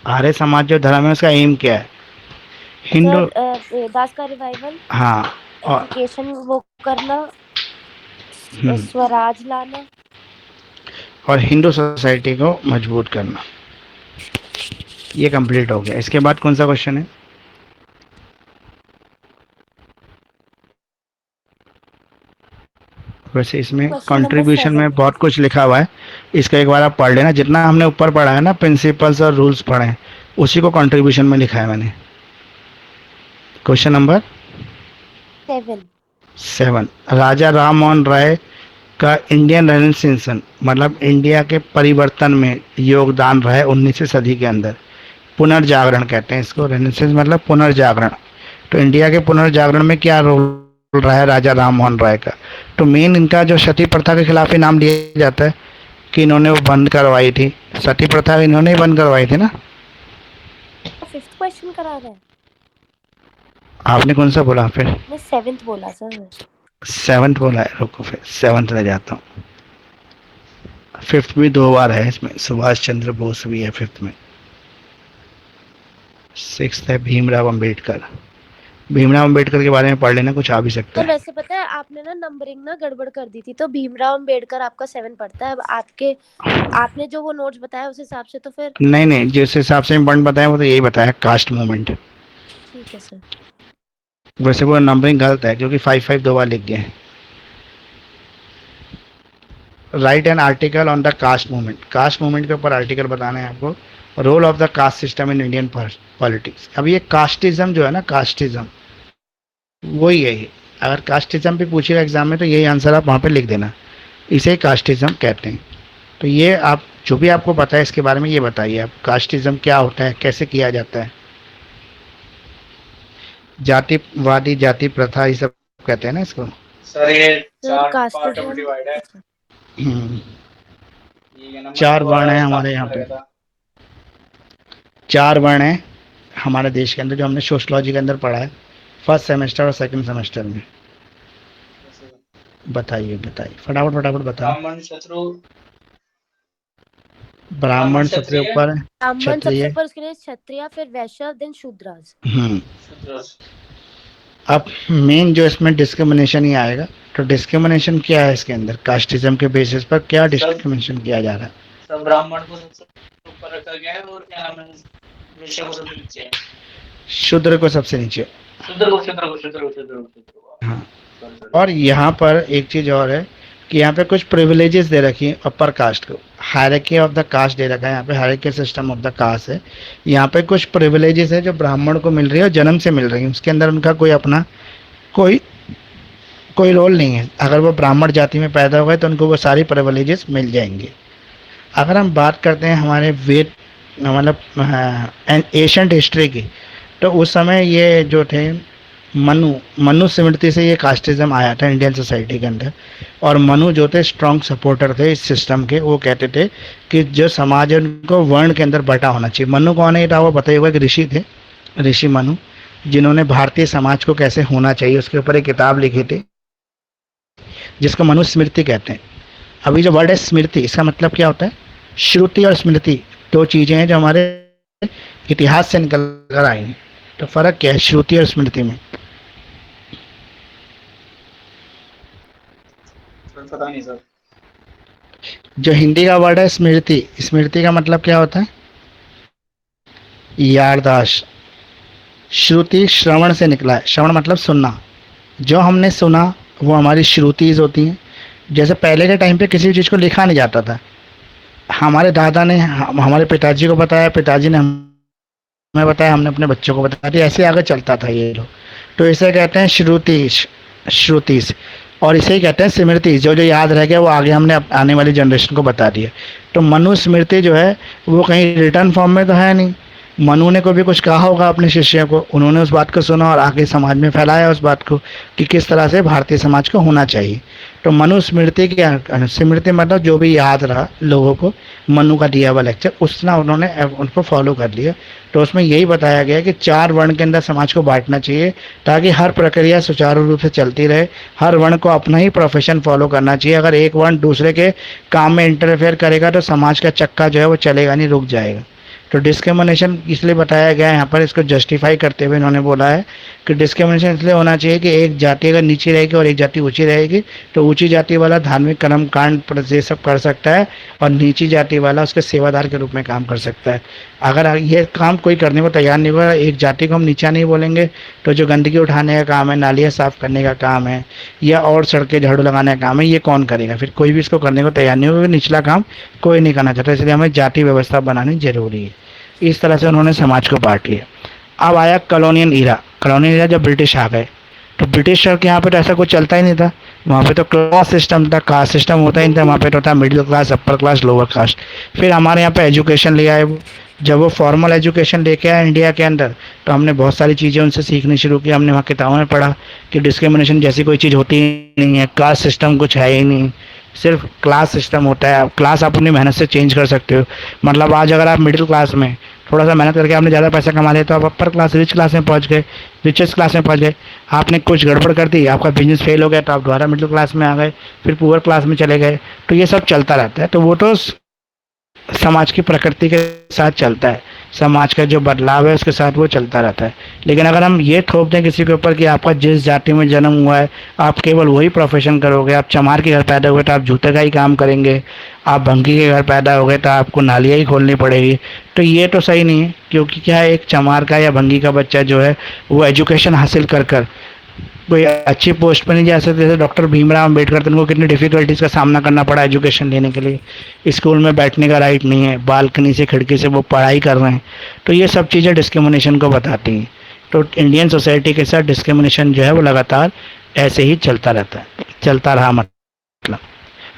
Speaker 1: आर्य समाज जो धर्म है उसका एम क्या है? हिंदू,
Speaker 3: वेदास का रिवाइवल,
Speaker 1: हाँ, और
Speaker 3: एजुकेशन वो करना, स्वराज लाना,
Speaker 1: और हिंदू सोसाइटी को मजबूत करना। ये कंप्लीट हो गया। इसके बाद कौन सा क्वेश्चन है? वैसे इसमें कंट्रीब्यूशन में बहुत कुछ लिखा हुआ है, इसका एक बार आप पढ़ लेना। जितना हमने ऊपर पढ़ा है ना, प्रिंसिपल्स और रूल्स पढ़े हैं, उसी को कंट्रीब्यूशन में लिखा है मैंने। क्वेश्चन नंबर 7, राजा राम मोहन राय का इंडियन रेनेसांस, मतलब इंडिया के परिवर्तन में योगदान रहा है 19वीं सदी के अंदर। पुनर्जागरण कहते हैं इसको, रेनेसांस मतलब पुनर्जागरण। तो इंडिया के पुनर्जागरण में क्या रोल रहा है राजा राम मोहन राय का। तो मेन इनका जो सती प्रथा के खिलाफ ही नाम लिया जाता है कि इन्होंने वो बंद करवाई थी, सती प्रथा इन्होंने ही बंद करवाई थी ना।
Speaker 3: फिफ्थ क्वेश्चन करा रहा है।
Speaker 1: आपने कौन सा बोला फिर?
Speaker 3: मैं सेवेंथ बोला सर।
Speaker 1: सेवन्थ बोला है, रुको फिर सेवन्थ ले जाता हूँ। फिफ्थ भी 2 बार है इसमें, सुभाष चंद्र बोस भी है फिफ्थ में। सिक्स है भीमराव अंबेडकर। भीमराव अंबेडकर के बारे में पढ़ लेना, कुछ आ भी सकता
Speaker 3: तो
Speaker 1: है।
Speaker 3: वैसे पता है आपने ना नंबरिंग ना गड़बड़ कर दी थी, तो भीमराव अंबेडकर आपका 7 पड़ता है। अब आपने जो वो नोट्स बताया उस हिसाब से तो फिर
Speaker 1: नहीं नहीं, जिस हिसाब से पॉइंट बताया वो तो यही बताया, कास्ट मूवमेंट।
Speaker 3: ठीक है सर।
Speaker 1: वैसे वो नंबरिंग गलत है क्योंकि 5 2 बार लिख गए हैं। Write an article on the caste movement. Caste movement के ऊपर आर्टिकल बताना है आपको। Role of the caste system in Indian politics. अब ये कास्टिज्म जो है ना, कास्टिज्म वही है ये। अगर कास्टिज्म भी पूछेगा एग्जाम में तो यही आंसर आप वहाँ पे लिख देना, इसे कास्टिज्म कहते हैं। तो ये आप जो भी आपको पता है इसके बारे में ये बताइए आप, कास्टिज्म क्या होता है, कैसे किया जाता है। जातिवादी जाति प्रथा ये सब कहते हैं ना इसको।
Speaker 2: सर ये
Speaker 3: सर
Speaker 2: 4 पार्ट में
Speaker 3: कास्टिज्म
Speaker 2: डिवाइड है।
Speaker 1: हम्म,
Speaker 2: ये नंबर
Speaker 1: 4
Speaker 2: हुआ
Speaker 1: वर्ण है
Speaker 2: है,
Speaker 1: हमारे
Speaker 2: काफी
Speaker 1: यहाँ पे।
Speaker 2: लगा था।
Speaker 1: 4 वर्ण है हमारे देश के अंदर, जो हमने सोशलॉजी के अंदर पढ़ा है फर्स्ट सेमेस्टर और सेकंड सेमेस्टर में। बताइए बताइए, फटाफट फटाफट बताओ।
Speaker 2: ब्राह्मण शत्रु।
Speaker 1: ब्राह्मण सबसे ऊपर है,
Speaker 3: ब्राह्मण सबसे
Speaker 1: क्षत्रिय।
Speaker 3: ऊपर, उसके लिए क्षत्रिय, फिर वैश्य, देन शूद्रास।
Speaker 2: शूद्र।
Speaker 1: अब मेन जो इसमें डिस्क्रिमिनेशन ही आएगा, तो डिस्क्रिमिनेशन क्या है इसके अंदर, कास्टिज्म के बेसिस पर क्या डिस्क्रिमिनेशन किया जा रहा है।
Speaker 2: सब ब्राह्मण को सबसे ऊपर रखा गया है और क्या नाम है, वैश्य को सबसे नीचे है।
Speaker 1: शूद्र को सबसे नीचे।
Speaker 2: शूद्र को।
Speaker 1: हाँ, और यहाँ पर एक चीज और है कि यहाँ पे कुछ प्रिविलेजेस दे रखी है अपर कास्ट को। हायरार्की ऑफ द कास्ट दे रखा है यहाँ पे, hierarchy system of the caste है। यहाँ पे कुछ प्रिविलेजेस है जो ब्राह्मण को मिल रही है और जन्म से मिल रही है, उसके अंदर उनका कोई अपना कोई कोई रोल नहीं है। अगर वो ब्राह्मण जाति में पैदा हो गए तो उनको वो सारी प्रिविलेजेस मिल जाएंगे। अगर हम बात करते हैं हमारे वेद मतलब एशियंट हिस्ट्री की, तो उस समय ये जो थे मनु स्मृति से ये कास्टिज्म आया था इंडियन सोसाइटी के अंदर। और मनु जो थे स्ट्रॉन्ग सपोर्टर थे इस सिस्टम के। वो कहते थे कि जो समाज है उनको वर्ण के अंदर बटा होना चाहिए। मनु कौन है, वो बताइए होगा कि ऋषि थे, ऋषि मनु, जिन्होंने भारतीय समाज को कैसे होना चाहिए उसके ऊपर एक किताब लिखी थी जिसको मनुस्मृति कहते हैं। अभी जो वर्ड है स्मृति, इसका मतलब क्या होता है, श्रुति और स्मृति 2 चीजें हैं जो हमारे इतिहास से निकल कर आई हैं। तो फर्क क्या है श्रुति और स्मृति में?
Speaker 2: पता नहीं सर।
Speaker 1: जो हिंदी का वर्ड है स्मृति, स्मृति का मतलब क्या होता है, याददाश्त। श्रुति श्रवण से निकला है, श्रवण मतलब सुनना। जो हमने सुना वो हमारी श्रुतिज होती हैं। जैसे पहले के टाइम पे किसी भी चीज़ को लिखा नहीं जाता था, हमारे दादा ने हमारे पिताजी को बताया, पिताजी ने हमें बताया, हमने अपने बच्चों को बता दिया, ऐसे आगे चलता था ये लोग। तो इसे कहते हैं श्रुतिस, और इसे ही कहते हैं स्मृति। जो जो याद रह गया वो आगे हमने आने वाली जनरेशन को बता दिया। तो मनुस्मृति जो है वो कहीं रिटर्न फॉर्म में तो है नहीं। मनु ने को भी कुछ कहा होगा अपने शिष्य को, उन्होंने उस बात को सुना और आगे समाज में फैलाया उस बात को कि किस तरह से भारतीय समाज को होना चाहिए। तो मनुस्मृति के स्मृति मतलब जो भी याद रहा लोगों को, मनु का दिया हुआ लेक्चर उतना उन्होंने उनको फॉलो कर लिया। तो उसमें यही बताया गया कि 4 वर्ण के अंदर समाज को बांटना चाहिए ताकि हर प्रक्रिया सुचारू रूप से चलती रहे। हर वर्ण को अपना ही प्रोफेशन फॉलो करना चाहिए। अगर एक वर्ण दूसरे के काम में इंटरफेयर करेगा तो समाज का चक्का जो है वो चलेगा नहीं, रुक जाएगा। तो डिस्क्रिमिनेशन इसलिए बताया गया है यहाँ पर, इसको जस्टिफाई करते हुए इन्होंने बोला है कि डिस्क्रिमिनेशन इसलिए होना चाहिए कि एक जाति अगर नीची रहेगी और एक जाति ऊंची रहेगी तो ऊंची जाति वाला धार्मिक कर्म कांड ये सब कर सकता है और नीची जाति वाला उसके सेवादार के रूप में काम कर सकता है। अगर ये काम कोई करने को तैयार नहीं होगा, एक जाति को हम नीचा नहीं बोलेंगे, तो जो गंदगी उठाने का काम है, नालियाँ साफ करने का काम है या और सड़कें झाड़ू लगाने का काम है, ये कौन करेगा? फिर कोई भी इसको करने को तैयार नहीं होगा। निचला काम कोई नहीं करना चाहता, इसलिए हमें जाति व्यवस्था बनानी जरूरी है। इस तरह से उन्होंने समाज को बांट लिया। अब आया कॉलोनियल ईरा जब ब्रिटिश आ गए, तो ब्रिटिश के यहाँ पे तो ऐसा कुछ चलता ही नहीं था। वहाँ पे तो क्लास सिस्टम था, कास्ट सिस्टम होता ही नहीं था। वहाँ पे तो था middle class, upper class, lower caste. फिर हमारे यहाँ पे एजुकेशन ले आए वो, जब वो फॉर्मल एजुकेशन लेके आए इंडिया के अंदर, तो हमने बहुत सारी चीज़ें उनसे सीखनी शुरू की। हमने वहाँ किताबों में पढ़ा कि डिस्क्रिमिनेशन जैसी कोई चीज़ होती ही नहीं है, कास्ट सिस्टम कुछ है ही नहीं, सिर्फ क्लास सिस्टम होता है। क्लास आप अपनी मेहनत से चेंज कर सकते हो। मतलब आज अगर आप मिडिल क्लास में थोड़ा सा मेहनत करके आपने ज़्यादा पैसा कमा लिया, तो आप अपर क्लास रिच क्लास में पहुँच गए, रिचेस्ट क्लास में पहुँच गए। आपने कुछ गड़बड़ कर दी, आपका बिजनेस फेल हो गया, तो आप दोबारा मिडिल क्लास में आ गए, फिर पुअर क्लास में चले गए। तो ये सब चलता रहता है। तो वो तो समाज की प्रकृति के साथ चलता है, समाज का जो बदलाव है उसके साथ वो चलता रहता है। लेकिन अगर हम ये थोप दें किसी के ऊपर कि आपका जिस जाति में जन्म हुआ है आप केवल वही प्रोफेशन करोगे, आप चमार के घर पैदा हुए तो आप जूते का ही काम करेंगे, आप भंगी के घर पैदा हो गए तो आपको नालियाँ ही खोलनी पड़ेगी, तो ये तो सही नहीं है। क्योंकि क्या है, एक चमार का या भंगी का बच्चा जो है वो एजुकेशन हासिल कर कर कोई अच्छी पोस्ट पर नहीं जा सकते। जैसे डॉक्टर भीमराव अम्बेडकर, तो उनको कितनी डिफिकल्टीज़ का सामना करना पड़ा एजुकेशन लेने के लिए। स्कूल में बैठने का राइट नहीं है, बालकनी से खिड़की से वो पढ़ाई कर रहे हैं। तो ये सब चीज़ें डिस्क्रिमिनेशन को बताती हैं। तो इंडियन सोसाइटी के साथ डिस्क्रिमिनेशन जो है वो लगातार ऐसे ही चलता रहता है, चलता रहा मतलब।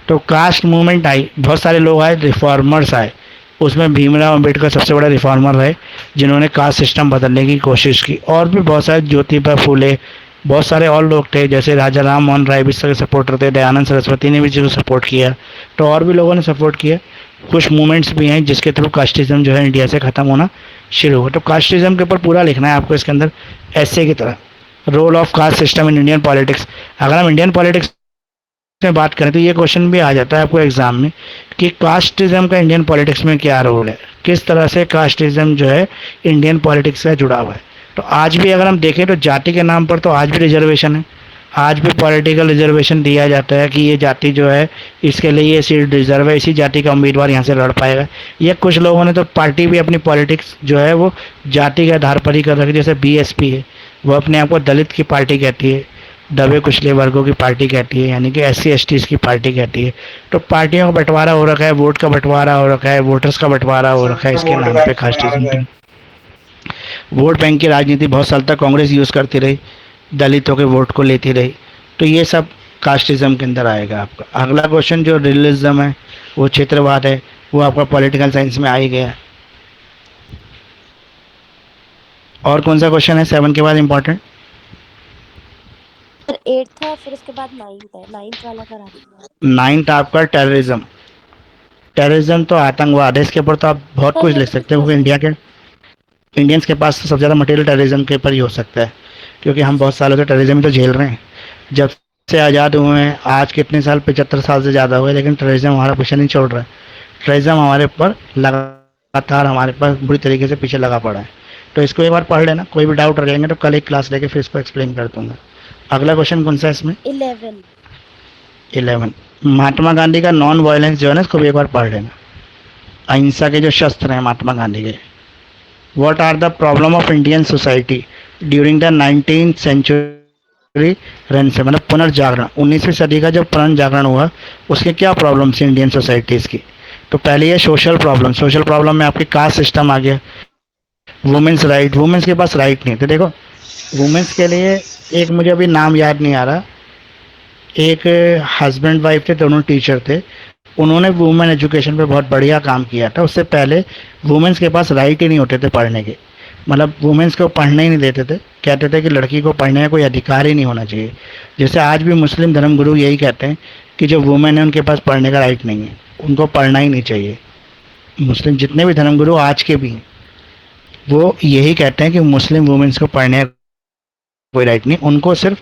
Speaker 1: तो कास्ट मूवमेंट आई, बहुत सारे लोग आए, रिफॉर्मर्स आए, उसमें भीमराव अम्बेडकर सबसे बड़ा रिफॉर्मर रहे जिन्होंने कास्ट सिस्टम बदलने की कोशिश की। और भी बहुत सारे, ज्योतिबा फूले, बहुत सारे और लोग थे, जैसे राजा राम मोहन राय भी इसके सपोर्टर थे, दयानंद सरस्वती ने भी इसको सपोर्ट किया। तो और भी लोगों ने सपोर्ट किया। कुछ मूवमेंट्स भी हैं जिसके थ्रू कास्टिज्म जो है इंडिया से ख़त्म होना शुरू हुआ। तो कास्टिज्म के ऊपर पूरा लिखना है आपको इसके अंदर, ऐसे की तरह। Role of caste system in Indian politics. अगर हम इंडियन पॉलिटिक्स में बात करें तो ये क्वेश्चन भी आ जाता है आपको एग्जाम में कि कास्टिज्म का इंडियन पॉलिटिक्स में क्या रोल है, किस तरह से कास्टिज्म जो है इंडियन पॉलिटिक्स से जुड़ा हुआ है। तो आज भी अगर हम देखें तो जाति के नाम पर तो आज भी रिजर्वेशन है, आज भी पॉलिटिकल रिजर्वेशन दिया जाता है कि ये जाति जो है इसके लिए ये सीट रिजर्व है, इसी जाति का उम्मीदवार यहाँ से लड़ पाएगा। ये कुछ लोगों ने तो पार्टी भी अपनी पॉलिटिक्स जो है वो जाति के आधार पर ही कर रखी। जैसे बीएसपी है, वो अपने आप को दलित की पार्टी कहती है, दबे कुचले वर्गों की पार्टी कहती है, यानी कि एससी एसटीज़ की पार्टी कहती है। तो पार्टियों का बंटवारा हो रखा है, वोट का बंटवारा हो रखा है, वोटर्स का बंटवारा हो रखा है इसके नाम पे कास्टिज्म। वोट बैंक की राजनीति बहुत साल तक कांग्रेस यूज़ करती रही, दलितों के वोट को लेती रही। तो ये सब कास्टिज्म के अंदर आएगा आपका। अगला क्वेश्चन जो रियलिज्म है, वो क्षेत्रवाद है, वो आपका पॉलिटिकल साइंस में आ ही गया। और कौन सा क्वेश्चन है 7 के बाद इम्पोर्टेंट?
Speaker 3: सर 8th है, फिर उसके बाद 9th है, 9th वाला करा दीजिए।
Speaker 1: 9th आपका टेररिज्म। टेररिज्म तो आतंकवाद है, इसके ऊपर तो आप बहुत कुछ लिख सकते हो, क्योंकि इंडियंस के पास तो सबसे ज़्यादा मटेरियल टेररिज्म के ऊपर ही हो सकता है, क्योंकि हम बहुत सालों से टेररिज्म ही तो झेल रहे हैं। जब से आज़ाद हुए हैं आज कितने साल, 75 साल से ज़्यादा हुए, लेकिन टेररिज्म हमारा पीछे नहीं छोड़ रहा है। टेररिज्म हमारे ऊपर लगातार हमारे पास बुरी तरीके से पीछे लगा पड़ा है। तो इसको एक बार पढ़ लेना, कोई भी डाउट रहेंगे तो कल एक क्लास लेके फिर इसको एक्सप्लेन कर दूंगा। अगला क्वेश्चन कौन सा है इसमें? 11। महात्मा गांधी का नॉन वायलेंस जो है ना, इसको भी एक बार पढ़ लेना। अहिंसा के जो शस्त्र हैं महात्मा गांधी के। What are the problem of Indian society during the 19th century renaissance, मतलब पुनर्जागरण, 19वीं सदी का जब पुनर्जागरण हुआ उसके क्या प्रॉब्लम्स थी इंडियन सोसाइटीज़ की? तो पहले ये सोशल प्रॉब्लम। सोशल प्रॉब्लम में आपके कास्ट सिस्टम आ गया, वुमेंस राइट, वुमेंस के पास राइट नहीं। तो देखो वुमेंस के लिए एक, मुझे अभी नाम याद नहीं आ रहा, एक हस्बैंड वाइफ थे, दोनों टीचर थे, उन्होंने वुमेन एजुकेशन पे बहुत बढ़िया काम किया था। उससे पहले वुमेन्स के पास राइट ही नहीं होते थे पढ़ने के, मतलब वुमेन्स को पढ़ने ही नहीं देते थे, कहते थे कि लड़की को पढ़ने का कोई अधिकार ही नहीं होना चाहिए। जैसे आज भी मुस्लिम धर्मगुरु यही कहते हैं कि जो वुमेन है उनके पास पढ़ने का राइट नहीं है, उनको पढ़ना ही नहीं चाहिए। मुस्लिम जितने भी धर्मगुरु आज के भी हैं वो यही कहते हैं कि मुस्लिम वुमेन्स को पढ़ने का कोई राइट नहीं। उनको सिर्फ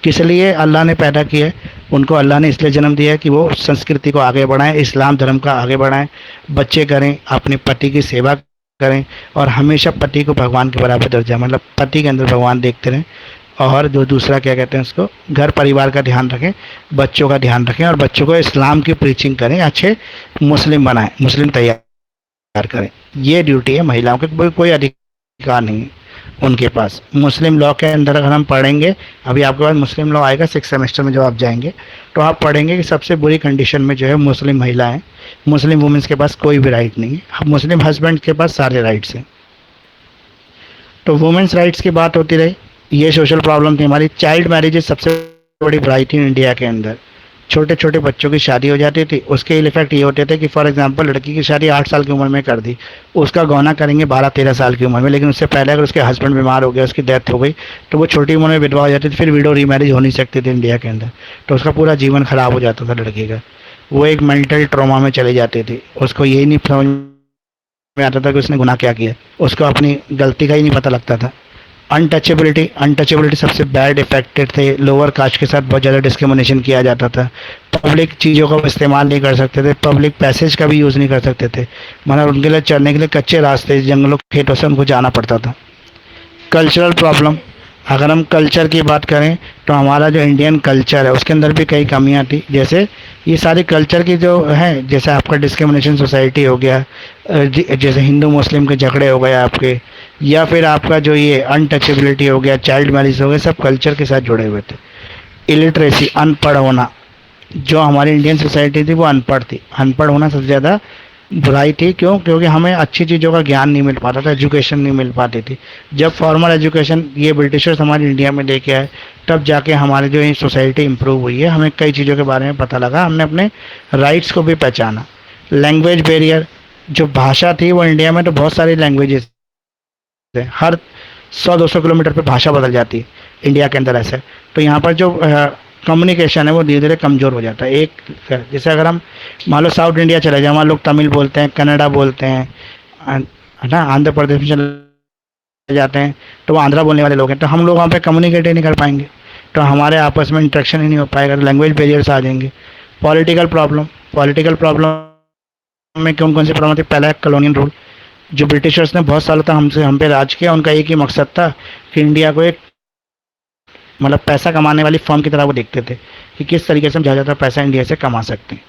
Speaker 1: किस लिए अल्लाह ने पैदा किया है, उनको अल्लाह ने इसलिए जन्म दिया है कि वो संस्कृति को आगे बढ़ाएं, इस्लाम धर्म का आगे बढ़ाएं, बच्चे करें, अपने पति की सेवा करें और हमेशा पति को भगवान के बराबर दर्जा, मतलब पति के अंदर भगवान देखते रहें। और जो दूसरा क्या कहते हैं उसको, घर परिवार का ध्यान रखें, बच्चों का ध्यान रखें और बच्चों को इस्लाम की प्रीचिंग करें, अच्छे मुस्लिम बनाएं, मुस्लिम तैयार करें। ये ड्यूटी है महिलाओं की, कोई अधिकार नहीं है उनके पास। मुस्लिम लॉ के अंदर अगर हम पढ़ेंगे, अभी आपके पास मुस्लिम लॉ आएगा 6 सेमेस्टर में, जब आप जाएंगे तो आप पढ़ेंगे कि सबसे बुरी कंडीशन में जो है मुस्लिम महिला है, मुस्लिम वुमेन्स के पास कोई भी राइट नहीं है, मुस्लिम हस्बैंड के पास सारे राइट्स हैं। तो वुमेन्स राइट्स की बात होती रही, ये सोशल प्रॉब्लम थी हमारी। चाइल्ड मैरिजेज सबसे बड़ी बुराई थी इंडिया के अंदर, छोटे छोटे बच्चों की शादी हो जाती थी। उसके इफेक्ट ये होते थे कि फॉर एग्जांपल लड़की की शादी 8 साल की उम्र में कर दी, उसका गौना करेंगे 12-13 साल की उम्र में, लेकिन उससे पहले अगर उसके हस्बैंड बीमार हो गया, उसकी डेथ हो गई, तो वो छोटी उम्र में विधवा हो जाती थी, फिर विडो रीमैरिज हो नहीं सकती थी इंडिया के अंदर, तो उसका पूरा जीवन खराब हो जाता था लड़की का। वो एक मेंटल ट्रॉमा में चली जाती थी, उसको यही नहीं समझ में आता था कि उसने गुनाह क्या किया, उसको अपनी गलती का ही नहीं पता लगता था। अनटचेबिलिटी, अनटचेबिलिटी सबसे बैड इफेक्टेड थे। लोअर कास्ट के साथ बहुत ज़्यादा डिस्क्रिमिनेशन किया जाता था। पब्लिक चीज़ों का वो इस्तेमाल नहीं कर सकते थे, पब्लिक पैसेज का भी यूज़ नहीं कर सकते थे, मतलब उनके लिए चलने के लिए कच्चे रास्ते जंगलों खेतों से उनको जाना पड़ता था। कल्चरल प्रॉब्लम, अगर हम कल्चर की बात करें तो हमारा जो इंडियन कल्चर है उसके अंदर भी कई कमियां थी। जैसे ये सारी कल्चर की जो है, जैसे आपका डिस्क्रिमिनेशन सोसाइटी हो गया, जैसे हिंदू मुस्लिम के झगड़े हो गए आपके, या फिर आपका जो ये अनटचेबिलिटी हो गया, चाइल्ड मैरिज हो गया, सब कल्चर के साथ जुड़े हुए थे। इलिटरेसी, अनपढ़ होना, जो हमारी इंडियन सोसाइटी थी वो अनपढ़ थी। अनपढ़ होना सबसे ज़्यादा बुराई थी। क्यों? क्योंकि हमें अच्छी चीज़ों का ज्ञान नहीं मिल पाता था, एजुकेशन नहीं मिल पाती थी। जब फॉर्मल एजुकेशन ये ब्रिटिशर्स हमारे इंडिया में लेके आए, तब जाके हमारी जो ये सोसाइटी इम्प्रूव हुई है, हमें कई चीज़ों के बारे में पता लगा, हमने अपने राइट्स को भी पहचाना। लैंग्वेज बैरियर, जो भाषा थी वो इंडिया में तो बहुत सारी लैंग्वेजेस है, हर 100-200 किलोमीटर पे भाषा बदल जाती है इंडिया के अंदर ऐसे। तो यहाँ पर जो कम्युनिकेशन है वो धीरे धीरे कमज़ोर हो जाता है। एक जैसे अगर हम मान लो साउथ इंडिया चले जाए, वहाँ लोग तमिल बोलते हैं, कन्नड़ा बोलते हैं, है ना, आंध्र प्रदेश में चले जाते हैं तो वो आंध्रा बोलने वाले लोग हैं, तो हम लोग वहाँ पे कम्युनिकेट ही नहीं कर पाएंगे, तो हमारे आपस में इंटरेक्शन ही नहीं हो पाएगा, तो लैंग्वेज बैरियर्स आ जाएंगे। पॉलिटिकल प्रॉब्लम, पॉलिटिकल प्रॉब्लम में कौन कौन सी प्रॉब्लम थी? पहला है कॉलोनियल रूल। जो ब्रिटिशर्स ने बहुत सालों तक हम पे राज किया, उनका एक ही मकसद था कि इंडिया को एक मतलब पैसा कमाने वाली फर्म की तरह वो देखते थे कि किस तरीके से हम ज़्यादा पैसा इंडिया से कमा सकते हैं।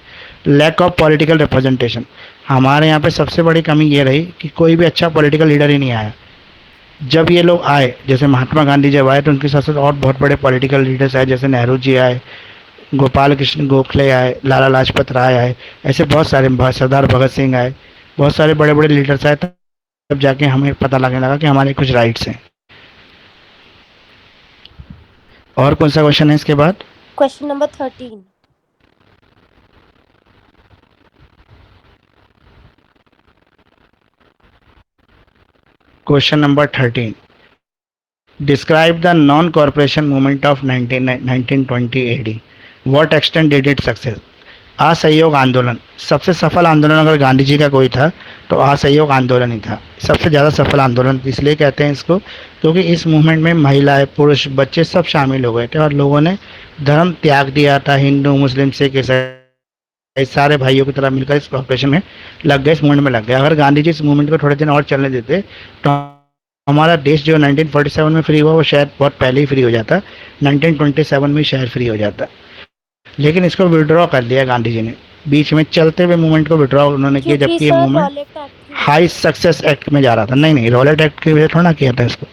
Speaker 1: लैक ऑफ पॉलिटिकल रिप्रेजेंटेशन, हमारे यहाँ पे सबसे बड़ी कमी ये रही कि कोई भी अच्छा पॉलिटिकल लीडर ही नहीं आया। जब ये लोग आए, जैसे महात्मा गांधी जब आए, तो उनके साथ साथ और बहुत बड़े पॉलिटिकल लीडर्स आए, जैसे नेहरू जी आए, गोपाल कृष्ण गोखले आए, लाला लाजपत राय आए, ऐसे बहुत सारे, सरदार भगत सिंह आए, बहुत सारे बड़े बड़े लीडर्स आए, तब जाके हमें पता लगने लगा कि हमारे कुछ राइट्स हैं। और कौन सा क्वेश्चन है इसके बाद?
Speaker 3: Question number 13।
Speaker 1: Question number 13, describe the non corporation movement of 1920 AD, what extent did it success. असहयोग आंदोलन, सबसे सफल आंदोलन अगर गांधी जी का कोई था तो असहयोग आंदोलन ही था, सबसे ज़्यादा सफल आंदोलन। इसलिए कहते हैं इसको क्योंकि इस मूवमेंट में महिलाएं, पुरुष, बच्चे सब शामिल हो गए थे और लोगों ने धर्म त्याग दिया था। हिंदू, मुस्लिम, सिख, ईसाई सारे भाइयों की तरह मिलकर इस ऑपरेशन में लग गए, इस मूवमेंट में लग गए। अगर गांधी जी इस मूवमेंट को थोड़े दिन और चलने देते तो हमारा देश जो 1947 में फ्री हुआ वो शायद बहुत पहले ही फ्री हो जाता, 1927 में शायद फ्री हो जाता, लेकिन इसको विड्रॉ कर दिया गांधी जी ने। बीच में चलते हुए मूवमेंट को विड्रॉ उन्होंने किया, जबकि ये मूवमेंट हाई सक्सेस एक्ट में जा रहा था। नहीं नहीं, रॉलेट एक्ट की वजह थोड़ा ना किया था इसको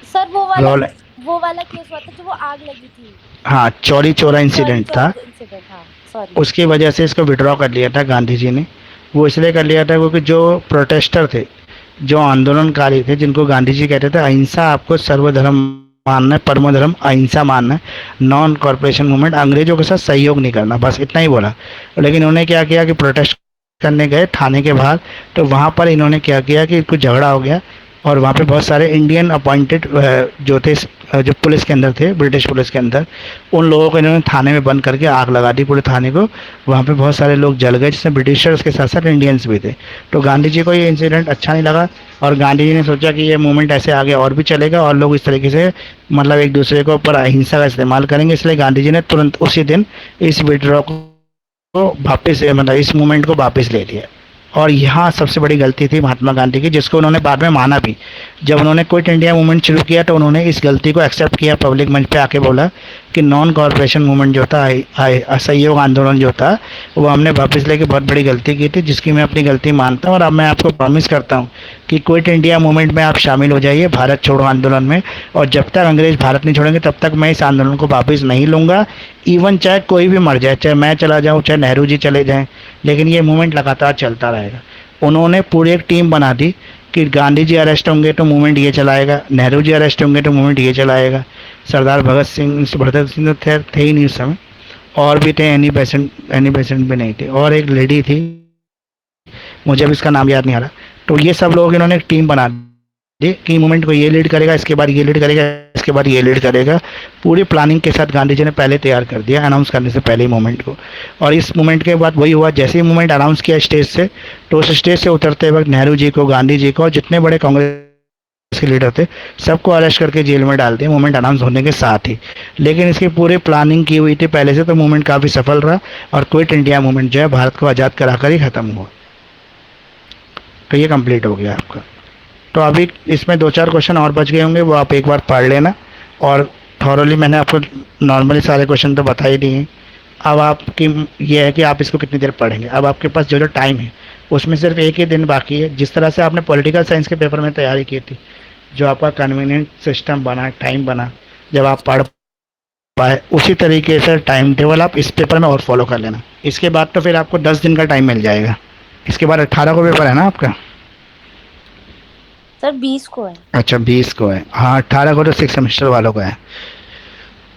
Speaker 3: सर। वो वाला केस हुआ था जो वो आग लगी थी।
Speaker 1: हाँ, चौरी चौरा इंसिडेंट था, उसकी वजह से इसको विड्रॉ कर लिया था गांधी जी ने। वो इसलिए कर लिया था क्योंकि जो प्रोटेस्टर थे, जो आंदोलनकारी थे, जिनको गांधी जी कहते थे अहिंसा आपको सर्वधर्म मानना है, परमो धर्म अहिंसा मानना है, नॉन कॉरपोरेशन मूवमेंट, अंग्रेजों के साथ सहयोग नहीं करना, बस इतना ही बोला। लेकिन उन्होंने क्या किया कि प्रोटेस्ट करने गए थाने के बाहर, तो वहाँ पर इन्होंने क्या किया कि कुछ झगड़ा हो गया और वहाँ पे बहुत सारे इंडियन अपॉइंटेड जो थे, जो पुलिस के अंदर थे, ब्रिटिश पुलिस के अंदर, उन लोगों को इन्होंने थाने में बंद करके आग लगा दी पूरे थाने को। वहाँ पे बहुत सारे लोग जल गए, जिसमें ब्रिटिशर्स के साथ साथ इंडियंस भी थे। तो गांधी जी को ये इंसिडेंट अच्छा नहीं लगा और गांधी जी ने सोचा कि ये मूवमेंट ऐसे आगे और भी चलेगा और लोग इस तरीके से मतलब एक दूसरे के ऊपर अहिंसा का इस्तेमाल करेंगे, इसलिए गांधी जी ने तुरंत उसी दिन इस विड्रॉ को वापस, मतलब इस मूवमेंट को वापस ले लिया। और यहाँ सबसे बड़ी गलती थी महात्मा गांधी की, जिसको उन्होंने बाद में माना भी। जब उन्होंने क्विट इंडिया मूवमेंट शुरू किया तो उन्होंने इस गलती को एक्सेप्ट किया, पब्लिक मंच पे आके बोला कि नॉन कॉरपोरेशन मूवमेंट जो था, असहयोग आंदोलन जो था, वो हमने वापस लेके बहुत बड़ी गलती की थी, जिसकी मैं अपनी गलती मानता हूँ। और अब मैं आपको प्रॉमिस करता हूँ कि क्विट इंडिया मूवमेंट में आप शामिल हो जाइए, भारत छोड़ो आंदोलन में, और जब तक अंग्रेज भारत नहीं छोड़ेंगे तब तक मैं इस आंदोलन को वापस नहीं लूँगा। इवन चाहे कोई भी मर जाए, चाहे मैं चला जाऊँ, चाहे नेहरू जी चले जाएँ, लेकिन ये मूवमेंट लगातार चलता रहेगा। उन्होंने पूरी एक टीम बना दी कि गांधी जी अरेस्ट होंगे तो मूवमेंट ये चलाएगा, नेहरू जी अरेस्ट होंगे तो मूवमेंट ये चलाएगा, सरदार भगत सिंह तो थे ही नहीं उस समय, और भी थे, एनी बेसेंट भी नहीं थे, और एक लेडी थी, मुझे अब इसका नाम याद नहीं आ रहा। तो ये सब लोग इन्होंने एक टीम बना दी कि मूवमेंट को ये लीड करेगा, इसके बाद ये लीड करेगा, इसके बाद ये लीड करेगा। पूरी प्लानिंग के साथ गांधी जी ने पहले तैयार कर दिया, अनाउंस करने से पहले ही मूवमेंट को। और इस मूवमेंट के बाद वही हुआ, जैसे ही मूवमेंट अनाउंस किया स्टेज से, तो उस स्टेज से उतरते वक्त नेहरू जी को, गांधी जी को और जितने बड़े कांग्रेस के लीडर थे सबको अरेस्ट करके जेल में डाल दिया मूवमेंट अनाउंस होने के साथ ही। लेकिन इसकी पूरी प्लानिंग की हुई थी पहले से, तो मूवमेंट काफ़ी सफल रहा और क्विट इंडिया मूवमेंट जो है भारत को आज़ाद कराकर ही ख़त्म हुआ। तो ये कंप्लीट हो गया आपका। तो अभी इसमें 2-4 क्वेश्चन और बच गए होंगे, वो आप एक बार पढ़ लेना। और थॉरली मैंने आपको नॉर्मली सारे क्वेश्चन तो बता ही दिए। अब आपकी ये है कि आप इसको कितनी देर पढ़ेंगे। अब आपके पास जो जो टाइम है उसमें सिर्फ एक ही दिन बाकी है। जिस तरह से आपने पॉलिटिकल साइंस के पेपर में तैयारी की थी, जो आपका कन्वीनियंट सिस्टम बना, टाइम बना, जब आप पढ़ पाए, उसी तरीके से टाइम टेबल आप इस पेपर में और फॉलो कर लेना। इसके बाद तो फिर आपको 10 दिन का टाइम मिल जाएगा। इसके बाद 18 को पेपर है ना आपका?
Speaker 3: सर 20 को है।
Speaker 1: अच्छा 20 को है, हाँ 18 को तो 6 सेमेस्टर वालों का है।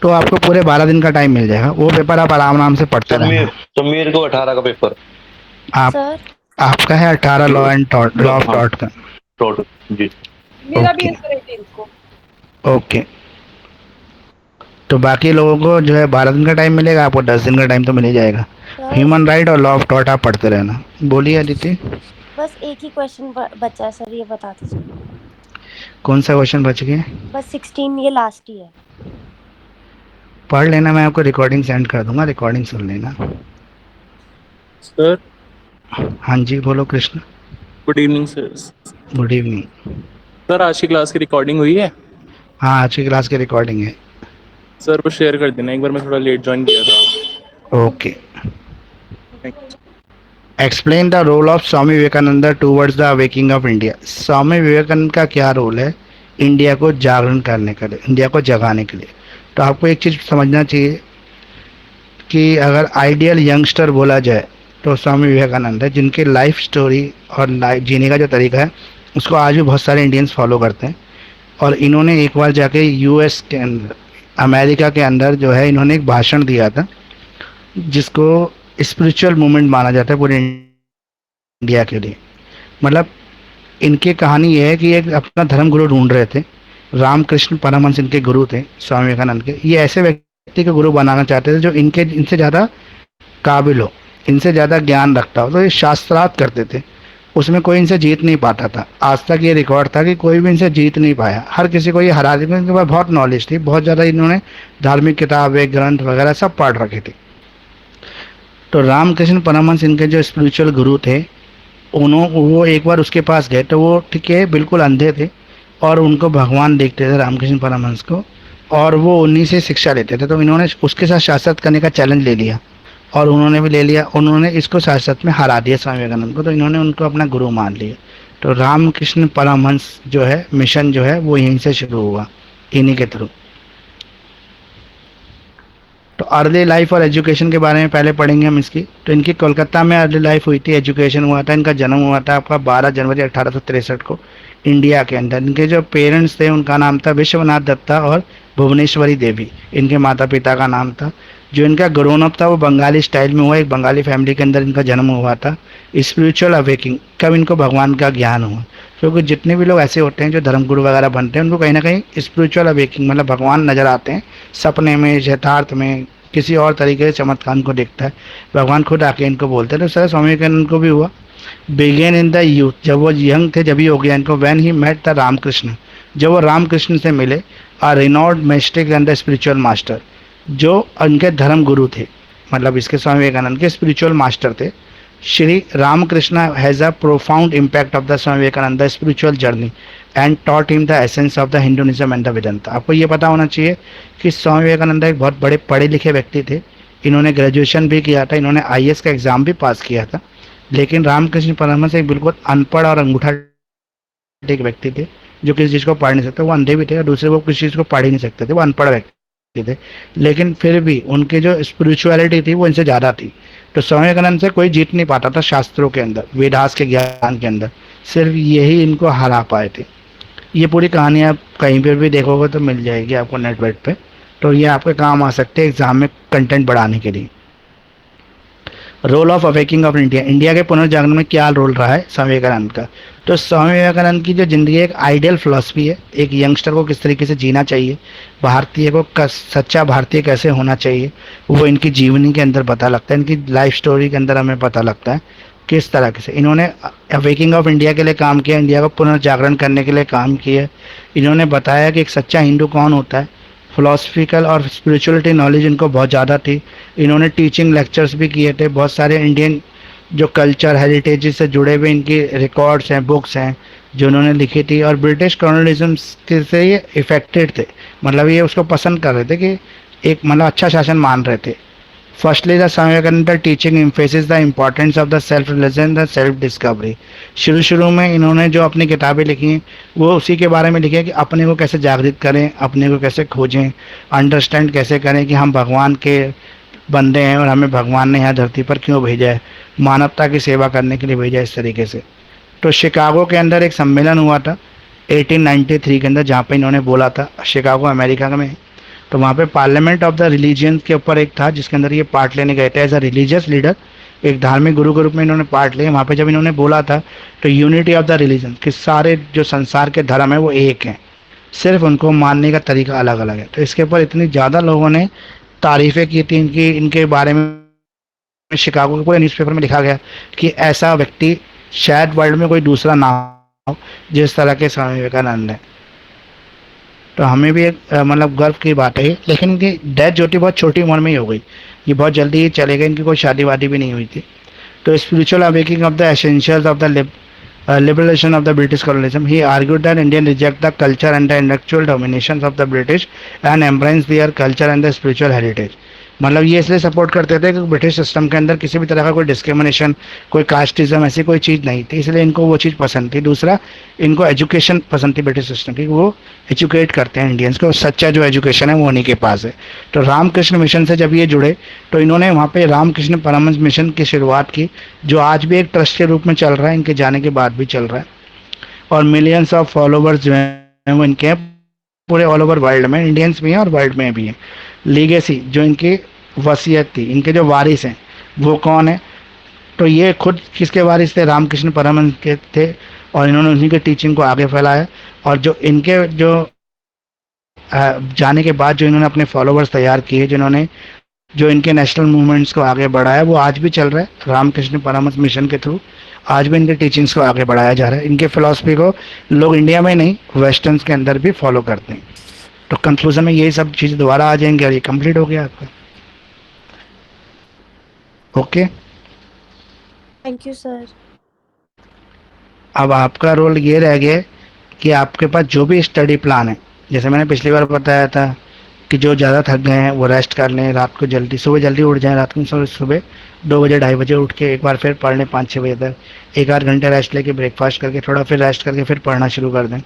Speaker 1: तो आपको पूरे 12 दिन का टाइम मिल जाएगा। वो पेपर आप आराम से पढ़ते रहना।
Speaker 4: समीर को 18 का पेपर
Speaker 1: आप
Speaker 3: सर
Speaker 1: आपका है 18 लॉ ऑफ टॉट का।
Speaker 4: टोटल जी।
Speaker 5: मेरा भी
Speaker 1: ओके
Speaker 5: है सर 18 को।
Speaker 1: ओके। तो बाकी लोगों को जो है 12 दिन का टाइम मिलेगा, आपको 10 दिन का टाइम तो मिल ही जाएगा।
Speaker 3: सर
Speaker 1: ह्यूमन राइट और लॉ ऑफ टॉट आप पढ़ते रहना। बोलिए अदिति।
Speaker 3: बस एक ही क्वेश्चन बचा है सर, ये बता दीजिए।
Speaker 1: कौन सा क्वेश्चन बच गया?
Speaker 3: बस 16, ये लास्ट ही है।
Speaker 1: पढ़ लेना, मैं आपको रिकॉर्डिंग सेंड कर दूंगा, रिकॉर्डिंग सुन लेना।
Speaker 6: सर
Speaker 1: हाँ जी बोलो Krishna.
Speaker 6: Good evening sir.
Speaker 1: Good evening.
Speaker 6: Sir आज की क्लास की रिकॉर्डिंग हुई है?
Speaker 1: हाँ आज की क्लास की रिकॉर्डिंग है।
Speaker 6: सर वो शेयर कर देना, एक बार मैं थोड़ा लेट ज्वाइन किया था।
Speaker 1: Okay.
Speaker 6: Thank you.
Speaker 1: Explain the role of Swami Vivekananda towards the awakening of India. Swami Vivekananda का क्या रोल है इंडिया को जागरण करने के लिए, इंडिया को जगाने के लिए? तो आपको एक चीज़ समझना चाहिए कि अगर आइडियल यंगस्टर बोला जाए तो स्वामी विवेकानंद है, जिनकी लाइफ स्टोरी और लाइफ जीने का जो तरीका है उसको आज भी बहुत सारे इंडियंस फॉलो करते हैं। और इन्होंने एक बार जाके यूएस के अंदर, अमेरिका के अंदर जो है, इन्होंने एक भाषण दिया था जिसको स्पिरिचुअल मूवमेंट माना जाता है पूरे इंडिया के लिए। मतलब इनकी कहानी ये है कि एक अपना धर्म गुरु ढूंढ रहे थे, रामकृष्ण परमहंस इनके गुरु थे स्वामी विवेकानंद के। ये ऐसे व्यक्ति को गुरु बनाना चाहते थे जो इनसे ज़्यादा काबिल हो, इनसे ज़्यादा ज्ञान रखता हो। तो ये शास्त्रार्थ करते थे, उसमें कोई इनसे जीत नहीं पाता था। आज तक ये रिकॉर्ड था कि कोई भी इनसे जीत नहीं पाया, हर किसी को ये हरा दिया। इनके पास बहुत नॉलेज थी, बहुत ज़्यादा इन्होंने धार्मिक किताबें, ग्रंथ वगैरह सब पढ़ रखे थे। तो रामकृष्ण परमहंस इनके जो स्पिरिचुअल गुरु थे, वो एक बार उसके पास गए तो वो ठीक है बिल्कुल अंधे थे और उनको भगवान देखते थे रामकृष्ण परमहंस को, और वो उन्हीं से शिक्षा लेते थे। तो इन्होंने उसके साथ शास्त्र करने का चैलेंज ले लिया और उन्होंने भी ले लिया। उन्होंने इसको शास्त्र में हरा दिया स्वामी विवेकानंद को, तो इन्होंने उनको अपना गुरु मान लिया। तो रामकृष्ण परमहंस जो है मिशन जो है वो यहीं से शुरू हुआ, इन्हीं के थ्रू। तो अर्ली लाइफ और एजुकेशन के बारे में पहले पढ़ेंगे हम इसकी। तो इनकी कोलकाता में अर्ली लाइफ हुई थी, एजुकेशन हुआ था। इनका जन्म हुआ था आपका 12 जनवरी 1863 को इंडिया के अंदर। इनके जो पेरेंट्स थे उनका नाम था विश्वनाथ दत्ता और भुवनेश्वरी देवी, इनके माता पिता का नाम था। जो इनका ग्रोन अप था वो बंगाली स्टाइल में हुआ, एक बंगाली फैमिली के अंदर इनका जन्म हुआ था। स्पिरिचुअल अवेकिंग, कब इनको भगवान का ज्ञान हुआ, क्योंकि जितने भी लोग ऐसे होते हैं जो धर्मगुरु वगैरह बनते हैं उनको कहीं ना कहीं स्पिरिचुअल अवेकिंग मतलब भगवान नज़र आते हैं सपने में, यथार्थ में, किसी और तरीके से चमत्कार को देखता है, भगवान खुद आके इनको बोलते हैं। तो सर स्वामी विवेकानंद को भी हुआ। बिगेन इन द यूथ, जब वो यंग थे जब ही हो गया इनको। When he met the Ramakrishna, जब वो रामकृष्ण से मिले, a renowned mystic and the spiritual master, जो उनके धर्म गुरु थे, मतलब इसके स्वामी विवेकानंद के स्पिरिचुअल मास्टर थे। Shri Ramakrishna has a profound impact of the Swami Vivekananda spiritual journey and taught him the essence of the Hinduism and the Vedanta. आपको ये पता होना चाहिए कि स्वामी विवेकानंद एक बहुत बड़े पढ़े लिखे व्यक्ति थे। इन्होंने ग्रेजुएशन भी किया था, इन्होंने आईएएस का एग्ज़ाम भी पास किया था। लेकिन रामकृष्ण परमहंस एक बिल्कुल अनपढ़ और अंगूठा टेक व्यक्ति थे जो किसी चीज़ को पढ़ नहीं सकते। वो अंधे भी थे और दूसरे वो किसी चीज़ को पढ़ ही नहीं सकते थे, वो अनपढ़ व्यक्ति थे। लेकिन फिर भी उनकी जो स्पिरिचुअलिटी थी वो इनसे ज़्यादा थी। तो स्वामी विवेकानंद से कोई जीत नहीं पाता था शास्त्रों के अंदर, वेदास के ज्ञान के अंदर, सिर्फ यही इनको हरा पाए थे। ये पूरी कहानी आप कहीं पर भी देखोगे तो मिल जाएगी आपको नेटवर्क पे, तो ये आपके काम आ सकते हैं एग्जाम में कंटेंट बढ़ाने के लिए। Role of awakening of India, India के पुनर्जागरण में क्या रोल रहा है स्वामी विवेकानंद का। तो स्वामी विवेकानंद की जो ज़िंदगी एक आइडियल फिलॉसफी है, एक यंगस्टर को किस तरीके से जीना चाहिए, भारतीय को सच्चा भारतीय कैसे होना चाहिए, वो इनकी जीवनी के अंदर पता लगता है, इनकी लाइफ स्टोरी के अंदर हमें पता लगता है किस तरह से इन्होंने अवेकिंग ऑफ इंडिया के लिए काम किया, इंडिया को पुनर्जागरण करने के लिए काम किया। इन्होंने बताया कि एक सच्चा हिंदू कौन होता है, फिलोसफिकल और स्पिरिचुअलिटी नॉलेज इनको बहुत ज़्यादा थी। इन्होंने टीचिंग लेक्चर्स भी किए थे, बहुत सारे इंडियन जो कल्चर हेरिटेज से जुड़े हुए इनकी रिकॉर्ड्स हैं, बुक्स हैं जो उन्होंने लिखी थी। और ब्रिटिश कॉलोनिज्म से ये इफेक्टेड थे, मतलब ये उसको पसंद कर रहे थे कि एक मतलब अच्छा शासन मान रहे थे। Firstly the Swami Vivekananda teaching emphasis the importance of the self religion, the self discovery. शुरू में इन्होंने जो अपनी किताबें लिखी हैं वो उसी के बारे में लिखी है कि अपने को कैसे जागृत करें, अपने को कैसे खोजें, अंडरस्टैंड कैसे करें कि हम भगवान के बंदे हैं और हमें भगवान ने यहाँ धरती पर क्यों भेजा है, मानवता की सेवा करने के लिए भेजा है, इस तरीके से। तो शिकागो के अंदर एक सम्मेलन हुआ था 1893 के अंदर, जहाँ पे इन्होंने बोला था, शिकागो अमेरिका में। तो वहाँ पे पार्लियामेंट ऑफ द रिलीजियन के ऊपर एक था जिसके अंदर ये पार्ट लेने गए थे एज अ रिलीजियस लीडर, एक धार्मिक गुरु के रूप में इन्होंने पार्ट लिया। वहाँ पे जब इन्होंने बोला था तो यूनिटी ऑफ द रिलीजन, कि सारे जो संसार के धर्म है वो एक हैं, सिर्फ उनको मानने का तरीका अलग अलग है। तो इसके ऊपर इतनी ज़्यादा लोगों ने तारीफ़ें की थी इनके बारे में। शिकागो के पूरे न्यूज़पेपर में लिखा गया कि ऐसा व्यक्ति शायद वर्ल्ड में कोई दूसरा ना हो जिस तरह के स्वामी विवेकानंद है। तो हमें भी एक मतलब गर्व की बात है। लेकिन इनकी डेथ जो थी बहुत छोटी उम्र में ही हो गई, ये बहुत जल्दी ही चले गए, इनकी कोई शादी वादी भी नहीं हुई थी। तो spiritual awaking of the essentials of the liberation of the British colonialism, he argued that Indian reject the culture and the intellectual dominations of the British and embrace their culture and the spiritual heritage। मतलब ये इसलिए support करते थे कि British system के अंदर किसी भी तरह का कोई डिस्क्रिमिनेशन, कोई कास्टिज्म, ऐसी कोई चीज़ नहीं थी, इसलिए इनको वो चीज़ पसंद थी। दूसरा, इनको एजुकेशन पसंद थी ब्रिटिश सिस्टम की, वो एजुकेट करते हैं इंडियंस को, सच्चा जो एजुकेशन है वो उन्हीं के पास है। तो रामकृष्ण मिशन से जब ये जुड़े तो इन्होंने वहाँ पे रामकृष्ण परमहंस मिशन की शुरुआत की, जो आज भी एक ट्रस्ट के रूप में चल रहा है, इनके जाने के बाद भी चल रहा है। और मिलियंस ऑफ फॉलोवर्स जो हैं वो इनके पूरे ऑल ओवर वर्ल्ड में, इंडियंस भी हैं और वर्ल्ड में भी हैं। लीगेसी, जो इनकी वसीयत थी, इनके जो वारिस हैं वो कौन है, तो ये खुद किसके वारिस थे, रामकृष्ण परमहंस के थे, और इन्होंने उन्हीं के टीचिंग को आगे फैलाया। और जो इनके जो जाने के बाद जो इन्होंने अपने फॉलोवर्स तैयार किए, जिन्होंने जो इनके नेशनल मूवमेंट्स को आगे बढ़ाया, वो आज भी चल रहा है। रामकृष्ण परमहंस मिशन के थ्रू आज भी इनके टीचिंग्स को आगे बढ़ाया जा रहा है। इनके फिलॉसफी को लोग इंडिया में नहीं, वेस्टर्न के अंदर भी फॉलो करते हैं। तो कंक्लूजन में यही सब चीज़ दोबारा आ जाएंगे और ये कंप्लीट हो गया आपका। Okay,
Speaker 3: thank you sir.
Speaker 1: अब आपका रोल ये रह गया कि आपके पास जो भी स्टडी प्लान है, जैसे मैंने पिछली बार बताया था कि जो ज़्यादा थक गए हैं वो रेस्ट कर लें, रात को जल्दी, सुबह जल्दी उठ जाएं, रात को सुबह 2 बजे 2:30 बजे उठ के एक बार फिर पढ़ लें 5-6 बजे तक, 1-8 घंटे रेस्ट लेके ब्रेकफास्ट करके थोड़ा फिर रेस्ट करके फिर पढ़ना शुरू कर दें।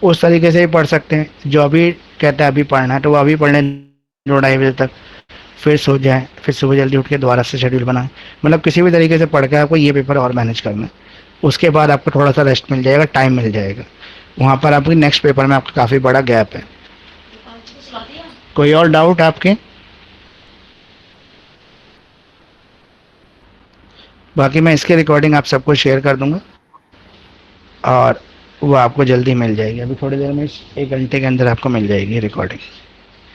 Speaker 1: उस तरीके से ही पढ़ सकते हैं। जो अभी कहता है अभी पढ़ना है तो वो अभी पढ़ लें 2-2:30 बजे तक, फिर सो जाएं, फिर सुबह जल्दी उठ के दोबारा से शेड्यूल बनाएं। मतलब किसी भी तरीके से पढ़ के आपको ये पेपर और मैनेज करना है। उसके बाद आपको थोड़ा सा रेस्ट मिल जाएगा, टाइम मिल जाएगा। वहाँ पर आपकी नेक्स्ट पेपर में आपका काफ़ी बड़ा गैप है। कोई और डाउट आपके? बाकी मैं इसकी रिकॉर्डिंग आप सबको शेयर कर दूंगा और वो आपको जल्दी मिल जाएगी। अभी थोड़ी देर में 1 घंटे के अंदर आपको मिल जाएगी रिकॉर्डिंग।